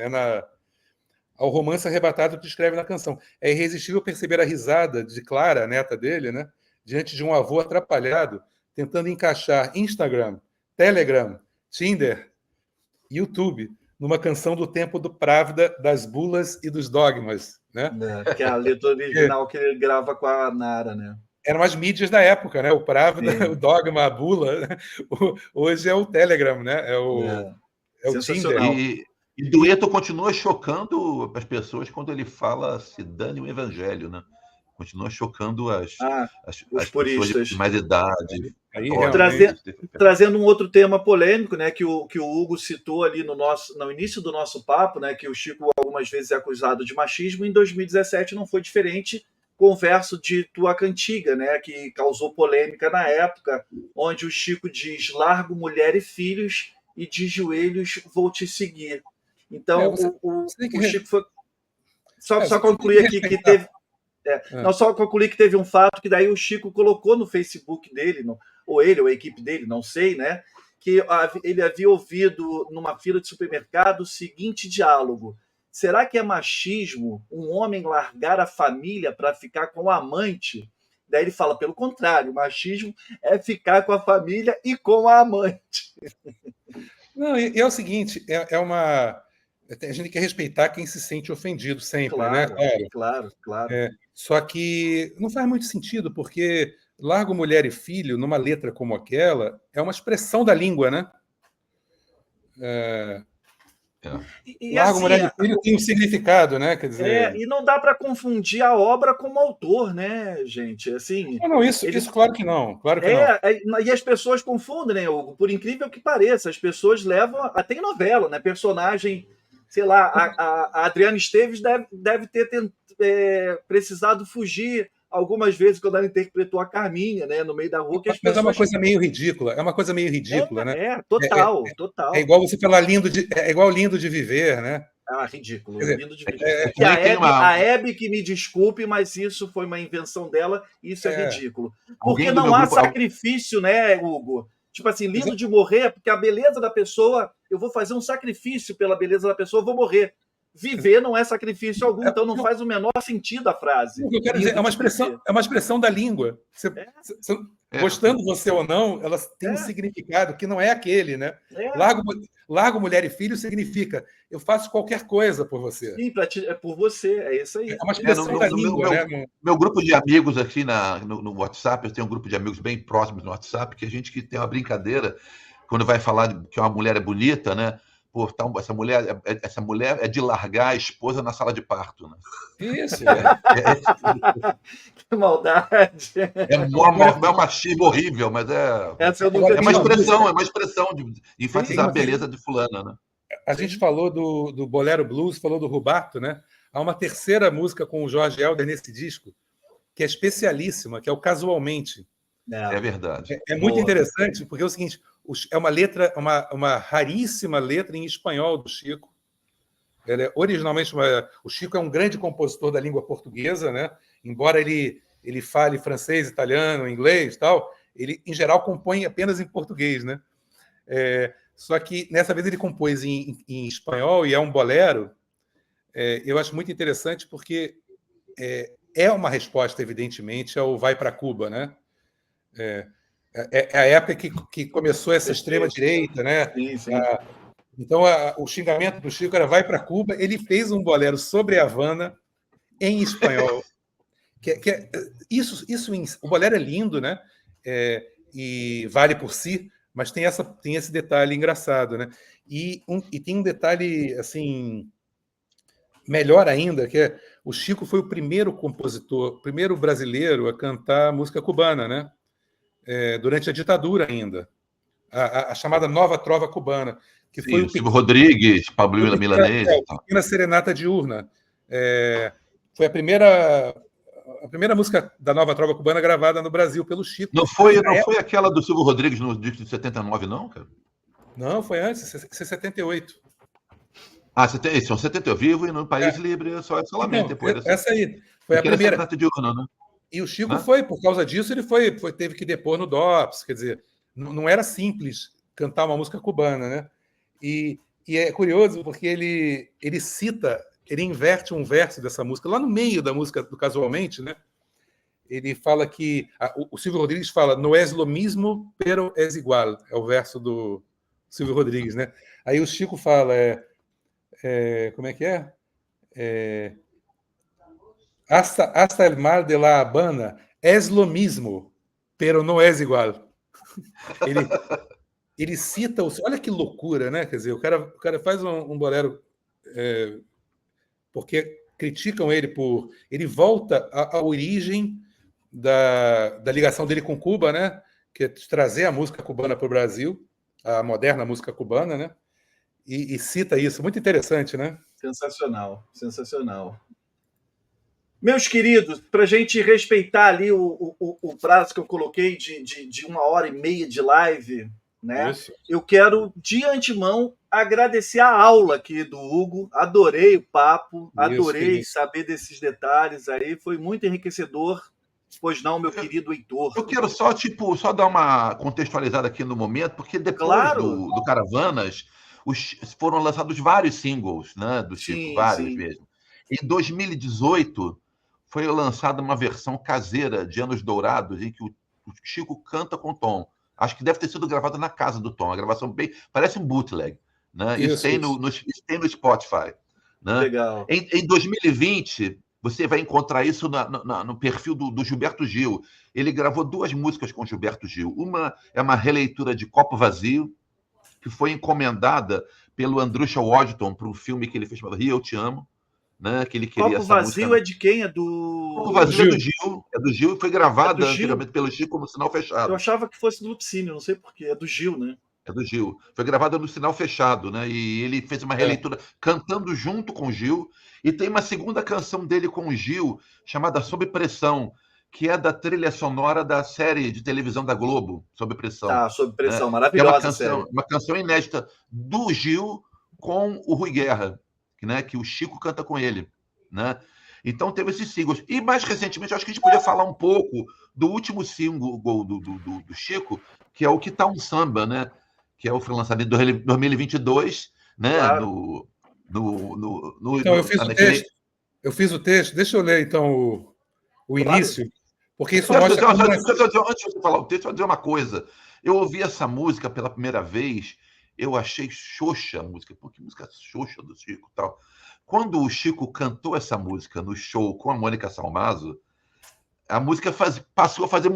Ao romance arrebatado que escreve na canção. É irresistível perceber a risada de Clara, a neta dele, né? Diante de um avô atrapalhado, tentando encaixar Instagram, Telegram, Tinder, YouTube, numa canção do tempo do Právida, das bulas e dos dogmas, né? Que é a letra original que ele grava com a Nara, né? Eram as mídias da época, né? O Právida, o dogma, a bula. Hoje é o Telegram, né? É o Tinder. E dueto continua chocando as pessoas quando ele fala se dane o evangelho, né? Continua chocando as pessoas de mais idade. Trazendo um outro tema polêmico, né, que o Hugo citou ali no início do nosso papo, né, que o Chico algumas vezes é acusado de machismo. Em 2017 não foi diferente, com o verso de Tua Cantiga, né, que causou polêmica na época, onde o Chico diz: largo mulher e filhos e de joelhos vou te seguir. Então o Chico foi... Só concluir aqui que teve... Não, só concluir que teve um fato que daí o Chico colocou no Facebook dele, ou ele, ou a equipe dele, não sei, né? Que ele havia ouvido numa fila de supermercado o seguinte diálogo: será que é machismo um homem largar a família para ficar com o amante? Daí ele fala, pelo contrário, machismo é ficar com a família e com a amante. Não, e é o seguinte, a gente tem que respeitar quem se sente ofendido sempre, claro, né? Claro. Só que não faz muito sentido, porque largo mulher e filho, numa letra como aquela, é uma expressão da língua, né? E Largo assim, Mulher e Filho tem um significado, né? Quer dizer... e não dá para confundir a obra como autor, né, gente? Assim, Não, isso claro que não, claro que não. E as pessoas confundem, né, Hugo? Por incrível que pareça, as pessoas levam até em novela, né? Personagem, sei lá, a Adriana Esteves deve ter precisado fugir algumas vezes quando ela interpretou a Carminha, né, no meio da rua, que as Mas é uma pessoas... coisa meio ridícula, né? Total, É total. igual você falar é igual Lindo de Viver, né? Ridículo, Quer dizer, lindo de viver. Que E nem tem a Hebe, que me desculpe, mas isso foi uma invenção dela, isso é ridículo. Porque Alguém do não meu há grupo... sacrifício, né, Hugo? Tipo assim, lindo de morrer, porque a beleza da pessoa, eu vou fazer um sacrifício pela beleza da pessoa, eu vou morrer. Viver não é sacrifício algum, então não faz o menor sentido a frase. O que eu quero dizer, é uma expressão da língua. Gostando você ou não, elas têm um significado que não é aquele, né? Largo Mulher e Filho significa eu faço qualquer coisa por você. Sim, é por você, é isso aí. É uma expressão da língua, né? Meu grupo de amigos aqui no WhatsApp, eu tenho um grupo de amigos bem próximos no WhatsApp, que a gente que tem uma brincadeira, quando vai falar que uma mulher é bonita, né? Pô, tá, essa mulher é de largar a esposa na sala de parto, né? Isso. Que maldade. É um machismo horrível, mas Essa eu nunca é uma expressão de enfatizar a beleza de fulana, né? A gente falou do Bolero Blues, falou do Rubato, né? Há uma terceira música com o Jorge Helder nesse disco, que é especialíssima, que é o Casualmente. É verdade. É muito interessante, porque é o seguinte, é uma letra, uma raríssima letra em espanhol do Chico. Ela é originalmente o Chico é um grande compositor da língua portuguesa, né? Embora ele fale francês, italiano, inglês, tal, ele em geral compõe apenas em português, né? Só que nessa vez ele compôs em espanhol e é um bolero. Eu acho muito interessante porque é uma resposta, evidentemente, ao Vai para Cuba, né? É a época que começou essa extrema-direita, né? Sim, sim. Então, o xingamento do Chico era vai para Cuba. Ele fez um bolero sobre a Havana em espanhol. O bolero é lindo, né? E vale por si, mas tem esse detalhe engraçado, né? E tem um detalhe assim melhor ainda, que o Chico foi o primeiro compositor, primeiro brasileiro a cantar música cubana, né? Durante a ditadura ainda, a chamada Nova Trova Cubana, que foi o Silvio Rodrigues, Pablo Milanese. Pequena Serenata Diurna. Foi a primeira música da Nova Trova Cubana gravada no Brasil pelo Chico. Não foi aquela do Silvio Rodrigues no disco de 79, não, cara? Não, foi antes, 78. São 70. Eu vivo e no país livre só solamente depois. Essa aí foi a primeira. Serenata Diurna, né? E o Chico por causa disso, ele teve que depor no DOPS, quer dizer, não era simples cantar uma música cubana, né? E é curioso porque ele inverte um verso dessa música, lá no meio da música do Casualmente, né? Ele fala que o Silvio Rodrigues fala no es lo mismo, pero es igual, é o verso do Silvio Rodrigues, né? Aí o Chico fala, como é que é? Hasta el mar de la Habana es lo mismo, pero no es igual. Ele cita olha que loucura, né? Quer dizer, o cara faz um bolero porque criticam ele ele volta à origem da ligação dele com Cuba, né? Que é trazer a música cubana para o Brasil, a moderna música cubana, né? E cita isso, muito interessante, né? Sensacional, sensacional. Meus queridos, para a gente respeitar ali o prazo que eu coloquei de 1h30 de live, né? Isso. Eu quero, de antemão, agradecer a aula aqui do Hugo. Adorei o papo, adorei saber desses detalhes aí. Foi muito enriquecedor. Pois não, meu querido Heitor. Eu quero só dar uma contextualizada aqui no momento, porque depois do Caravanas, foram lançados vários singles, né, do Chico, vários mesmo. Em 2018, foi lançada uma versão caseira de Anos Dourados, em que o Chico canta com Tom. Acho que deve ter sido gravada na casa do Tom. A gravação parece um bootleg. Né? Isso tem no Spotify. Né? Legal. Em 2020, você vai encontrar isso no perfil do Gilberto Gil. Ele gravou 2 músicas com Gilberto Gil. Uma é uma releitura de Copo Vazio, que foi encomendada pelo Andrusha Waddington para um filme que ele fez chamado Rio, Eu Te Amo, né? Que ele queria Copo essa Vazio música. é de quem? É Copo do... Vazio é do Gil e foi gravada É do Gil? anteriormente pelo Chico no Sinal Fechado. Eu achava que fosse do Lupicínio, não sei porquê. É do Gil, né? É do Gil. Foi gravada no Sinal Fechado, né? E ele fez uma releitura cantando junto com o Gil. E tem uma segunda canção dele com o Gil, chamada Sob Pressão, que é da trilha sonora da série de televisão da Globo, Sob Pressão. Tá, Sob Pressão. Né? Maravilhosa, Que é uma canção inédita do Gil com o Rui Guerra, né? Que o Chico canta com ele, né? Então teve esses singles. E mais recentemente, acho que a gente podia falar um pouco do último single do Chico, que é o Que Tá um Samba, né? Que é o lançamento de 2022, né? Claro. Então, eu fiz o texto. Deixa eu ler, então, o início, porque isso antes mostra... de você falar o texto, eu vou dizer uma coisa. Eu ouvi essa música pela primeira vez, eu achei xoxa a música. Pô, que música xoxa do Chico e tal. Quando o Chico cantou essa música no show com a Mônica Salmazo, a música passou a fazer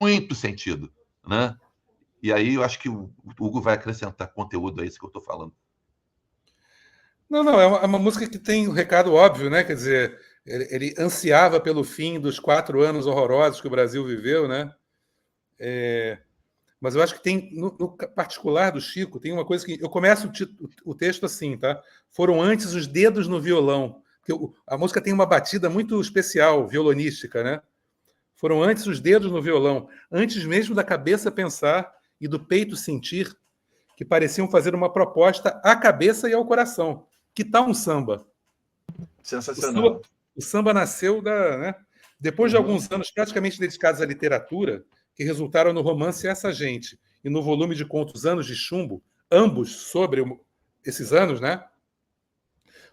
muito sentido, né? E aí eu acho que o Hugo vai acrescentar conteúdo a isso que eu estou falando. Não, é uma música que tem um recado óbvio, né? Quer dizer, ele ansiava pelo fim dos 4 anos horrorosos que o Brasil viveu, né? Mas eu acho que tem, no particular do Chico, tem uma coisa que... Eu começo o texto assim, tá? Foram antes os dedos no violão. Porque a música tem uma batida muito especial, violonística, né? Foram antes os dedos no violão, antes mesmo da cabeça pensar e do peito sentir, que pareciam fazer uma proposta à cabeça e ao coração. Que tal um samba? Sensacional. O samba nasceu depois de alguns anos praticamente dedicados à literatura, que resultaram no romance Essa Gente e no volume de contos Anos de Chumbo, ambos sobre esses anos, né?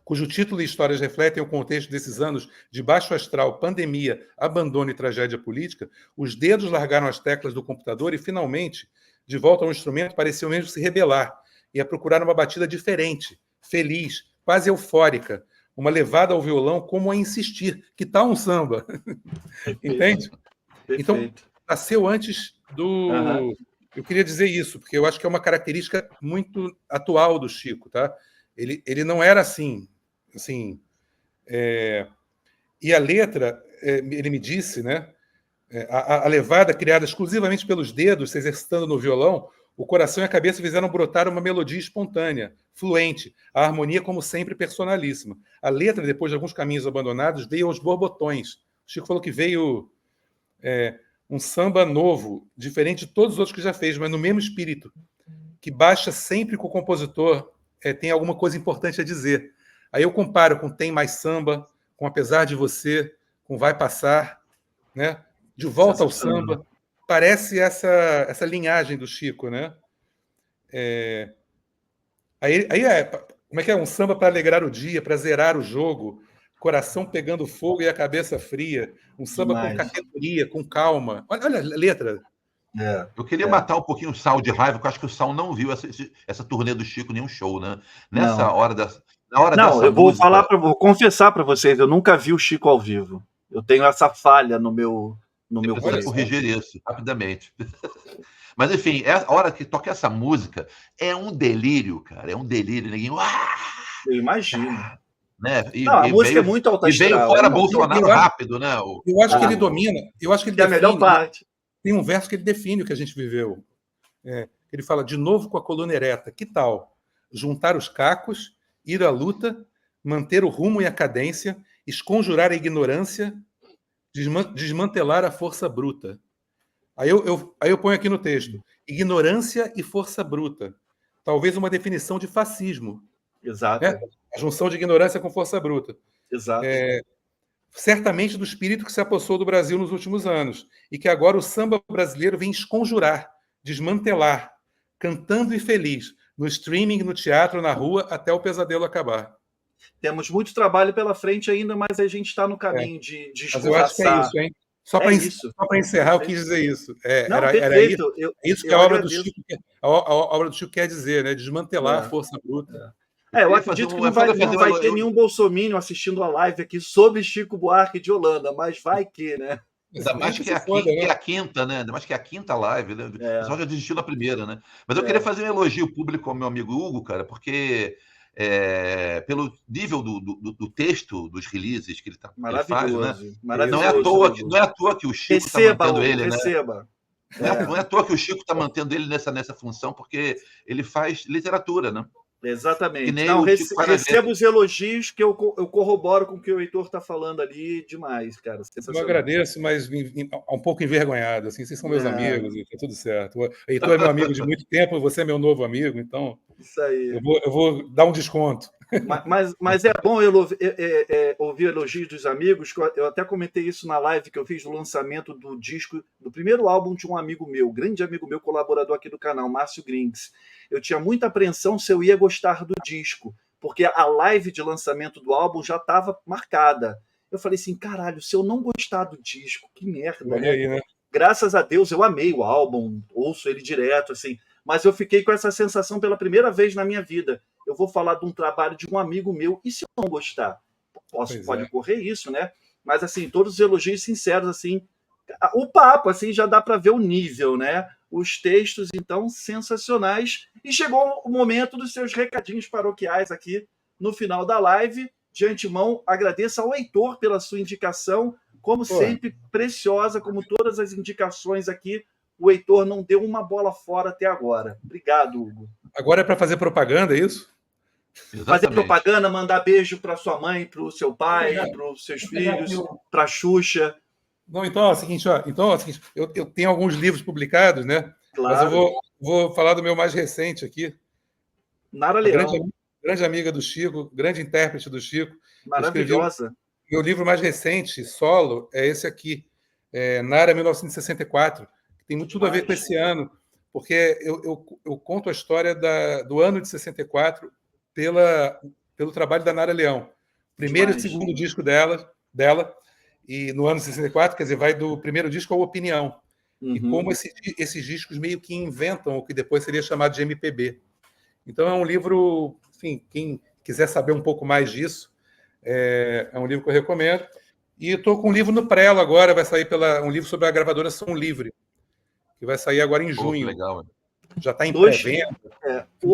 Cujo título e histórias refletem o contexto desses anos de baixo astral, pandemia, abandono e tragédia política, os dedos largaram as teclas do computador e, finalmente, de volta ao instrumento, pareciam mesmo se rebelar e a procurar uma batida diferente, feliz, quase eufórica, uma levada ao violão como a insistir. Que tal um samba? Entende? Perfeito. Então, nasceu antes do... Eu queria dizer isso, porque eu acho que é uma característica muito atual do Chico, tá? Ele não era assim. E a letra, ele me disse, né? A levada criada exclusivamente pelos dedos, se exercitando no violão, o coração e a cabeça fizeram brotar uma melodia espontânea, fluente, a harmonia, como sempre, personalíssima. A letra, depois de alguns caminhos abandonados, veio aos borbotões. O Chico falou que veio um samba novo, diferente de todos os outros que já fez, mas no mesmo espírito, que baixa sempre que o compositor tem alguma coisa importante a dizer. Aí eu comparo com Tem Mais Samba, com Apesar de Você, com Vai Passar, né? De Volta ao Samba. Parece essa linhagem do Chico, né? Como é que é? Um samba para alegrar o dia, para zerar o jogo, coração pegando fogo e a cabeça fria, um samba com categoria, com calma. Olha a letra. Eu queria matar um pouquinho o Sal de raiva, porque eu acho que o Sal não viu essa turnê do Chico, nenhum show, né? Nessa hora dessa vou confessar para vocês, eu nunca vi o Chico ao vivo. Eu tenho essa falha no meu coração. Corrigir isso rapidamente. Mas enfim, a hora que toca essa música é um delírio, cara. É um delírio, ninguém. Eu imagino. Né? A música é muito alta astral. E veio fora Bolsonaro rápido, né? Eu acho que ele domina. Eu acho que ele define, é a melhor parte. Tem um verso que ele define o que a gente viveu. Ele fala, de novo com a coluna ereta, que tal juntar os cacos, ir à luta, manter o rumo e a cadência, esconjurar a ignorância, desmantelar a força bruta. Aí eu ponho aqui no texto, ignorância e força bruta. Talvez uma definição de fascismo. Exato. A junção de ignorância com força bruta. Exato. Certamente do espírito que se apossou do Brasil nos últimos anos, e que agora o samba brasileiro vem esconjurar, desmantelar, cantando e feliz, no streaming, no teatro, na rua, até o pesadelo acabar. Temos muito trabalho pela frente ainda, mas a gente está no caminho de escorraçar. Mas eu acho que é isso, hein? Só para encerrar, eu quis dizer isso. Era isso que a obra do Chico quer dizer, né? Desmantelar a força bruta. Eu acredito que não vai ter nenhum bolsominion assistindo a live aqui sobre Chico Buarque de Holanda, mas vai que, né? Ainda mais que é a quinta, né? Ainda mais que é a quinta live, né? O pessoal já desistiu na primeira, né? Mas eu queria fazer um elogio público ao meu amigo Hugo, cara, porque pelo nível do texto dos releases que ele faz, né? Maravilhoso. Não é à toa que o Chico está mantendo ele, né? Receba. Não é à toa que o Chico está mantendo ele nessa função, porque ele faz literatura, né? Exatamente. Não, recebo os elogios que eu corroboro com o que o Heitor está falando ali demais, cara. Eu agradeço, mas um pouco envergonhado. Assim, vocês são meus amigos e tá tudo certo. O Heitor é meu amigo de muito tempo, você é meu novo amigo, então isso aí. Eu vou dar um desconto. Mas é bom eu ouvir elogios dos amigos. Eu até comentei isso na live que eu fiz do lançamento do disco, do primeiro álbum de um amigo meu, grande amigo meu, colaborador aqui do canal, Márcio Grings. Eu tinha muita apreensão se eu ia gostar do disco, porque a live de lançamento do álbum já estava marcada. Eu falei assim, caralho, se eu não gostar do disco, que merda, né? Aí, né? Graças a Deus eu amei o álbum, ouço ele direto, assim, mas eu fiquei com essa sensação pela primeira vez na minha vida. Eu vou falar de um trabalho de um amigo meu, e se eu não gostar? Pode ocorrer isso, né? Mas, assim, todos os elogios sinceros, assim, o papo, assim, já dá para ver o nível, né? Os textos, então, sensacionais. E chegou o momento dos seus recadinhos paroquiais aqui no final da live. De antemão, agradeço ao Heitor pela sua indicação, como sempre, preciosa, como todas as indicações aqui. O Heitor não deu uma bola fora até agora. Obrigado, Hugo. Agora é para fazer propaganda, é isso? Exatamente. Fazer propaganda, mandar beijo para sua mãe, para o seu pai, para os seus filhos, para a Xuxa. Não, então é o seguinte, eu tenho alguns livros publicados, né? Claro. Mas eu vou falar do meu mais recente aqui. Nara Leão. Grande amiga do Chico, grande intérprete do Chico. Maravilhosa. Meu livro mais recente, solo, é esse aqui, Nara 1964, que tem tudo a ver com esse ano, porque eu conto a história do ano de 64 pelo trabalho da Nara Leão. Primeiro e segundo disco dela, e no ano de 64, quer dizer, vai do primeiro disco ao Opinião. E como esses discos meio que inventam o que depois seria chamado de MPB. Então é um livro, enfim, quem quiser saber um pouco mais disso, é um livro que eu recomendo. E estou com um livro no prelo agora, vai sair um livro sobre a gravadora Som Livre, que vai sair agora em junho. Legal, já está em pré-venda.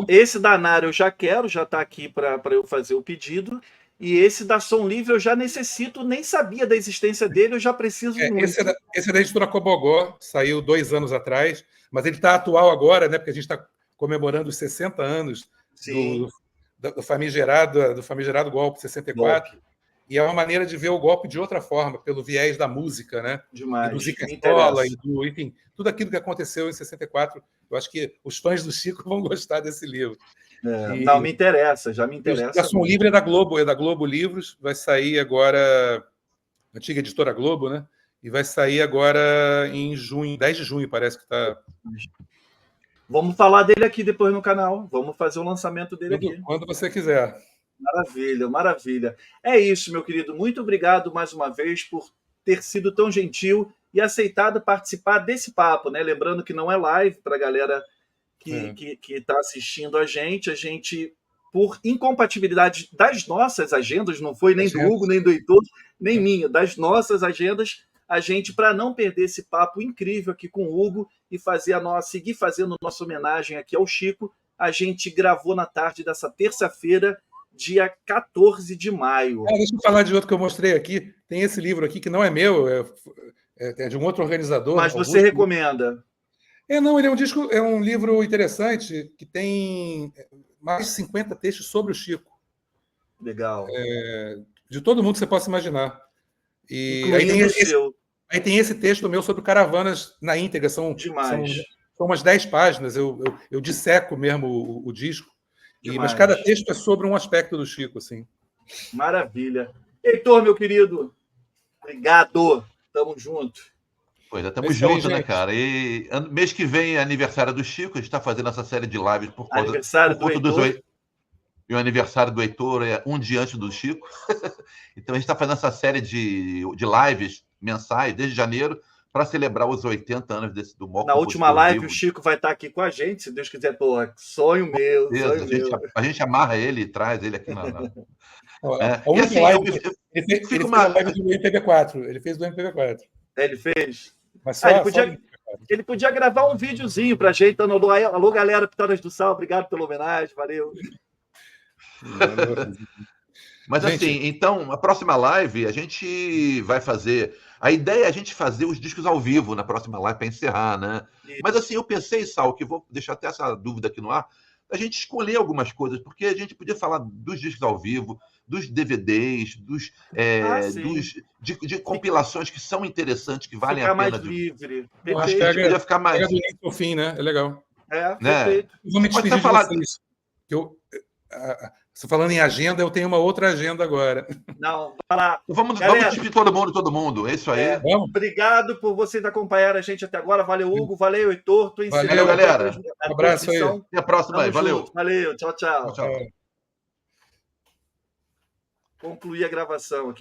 Esse da Nara eu já quero, já está aqui para eu fazer o pedido. E esse da Som Livre eu já necessito, nem sabia da existência dele, eu já preciso muito. Esse é da editora Cobogó, saiu 2 anos atrás, mas ele está atual agora, né? Porque a gente está comemorando os 60 anos do famigerado golpe de 64. E é uma maneira de ver o golpe de outra forma, pelo viés da música, né? Demais. E do Zica Escola, enfim, tudo aquilo que aconteceu em 64. Eu acho que os fãs do Chico vão gostar desse livro. Não, me interessa, já me interessa. A Som Livre é da Globo Livros, vai sair agora, antiga editora Globo, né? E vai sair agora em junho, 10 de junho, parece que está. Vamos falar dele aqui depois no canal. Vamos fazer o lançamento dele aqui. Quando você quiser. Maravilha, maravilha. É isso, meu querido. Muito obrigado mais uma vez por ter sido tão gentil e aceitado participar desse papo, né? Lembrando que não é live para a galera que está assistindo a gente, por incompatibilidade das nossas agendas, não foi nem do Hugo, nem do Heitor, nem minha, das nossas agendas, a gente, para não perder esse papo incrível aqui com o Hugo e seguir fazendo nossa homenagem aqui ao Chico, a gente gravou na tarde dessa terça-feira, dia 14 de maio. Deixa eu falar de outro que eu mostrei aqui. Tem esse livro aqui que não é meu, é de um outro organizador. Mas você recomenda? Não, ele é um livro interessante que tem mais de 50 textos sobre o Chico. Legal. De todo mundo que você possa imaginar. E aí tem esse texto meu sobre caravanas na íntegra. São umas 10 páginas. Eu disseco mesmo o disco. Mas cada texto é sobre um aspecto do Chico, assim. Maravilha. Heitor, meu querido, obrigado. Tamo junto. Pois é, estamos juntos, né, cara? E mês que vem é aniversário do Chico, a gente está fazendo essa série de lives por conta dos 8. E o aniversário do Heitor é um dia antes do Chico. Então a gente está fazendo essa série de lives mensais desde janeiro para celebrar os 80 anos do Moco. Na última live, o Chico vai estar aqui com a gente, se Deus quiser. Pô, sonho meu. A gente amarra ele e traz ele aqui na. Ele fez do MPB4. Ele fez do MPB4. Ele fez. Mas só, Ele podia gravar um videozinho pra gente, dando alô, galera, Pitadas do Sal, obrigado pela homenagem, valeu. Mas Gente, assim, então, a próxima live a gente vai fazer. A ideia é a gente fazer os discos ao vivo na próxima live para encerrar, né? Isso. Mas assim, eu pensei, Sal, que vou deixar até essa dúvida aqui no ar, a gente escolher algumas coisas, porque a gente podia falar dos discos ao vivo, dos DVDs, de compilações que são interessantes, que valem Ficar a pena. mais livre. Eu acho que a gente podia ficar mais. Pega do início ao fim, né? É legal. É, né? perfeito. Eu vou me Pode despedir de falar- vocês. Você falando em agenda, eu tenho uma outra agenda agora. Não, vai lá. Vamos Galera, despedir todo mundo. É isso aí. Vamos? Obrigado por vocês acompanharem a gente até agora. Valeu, Hugo. Valeu, Heitor. Tô encerrando Valeu, galera. a Um abraço aí. transmissão. Até a próxima Tamo aí. Valeu. junto. Valeu, tchau, tchau. Tchau. Concluir a gravação aqui.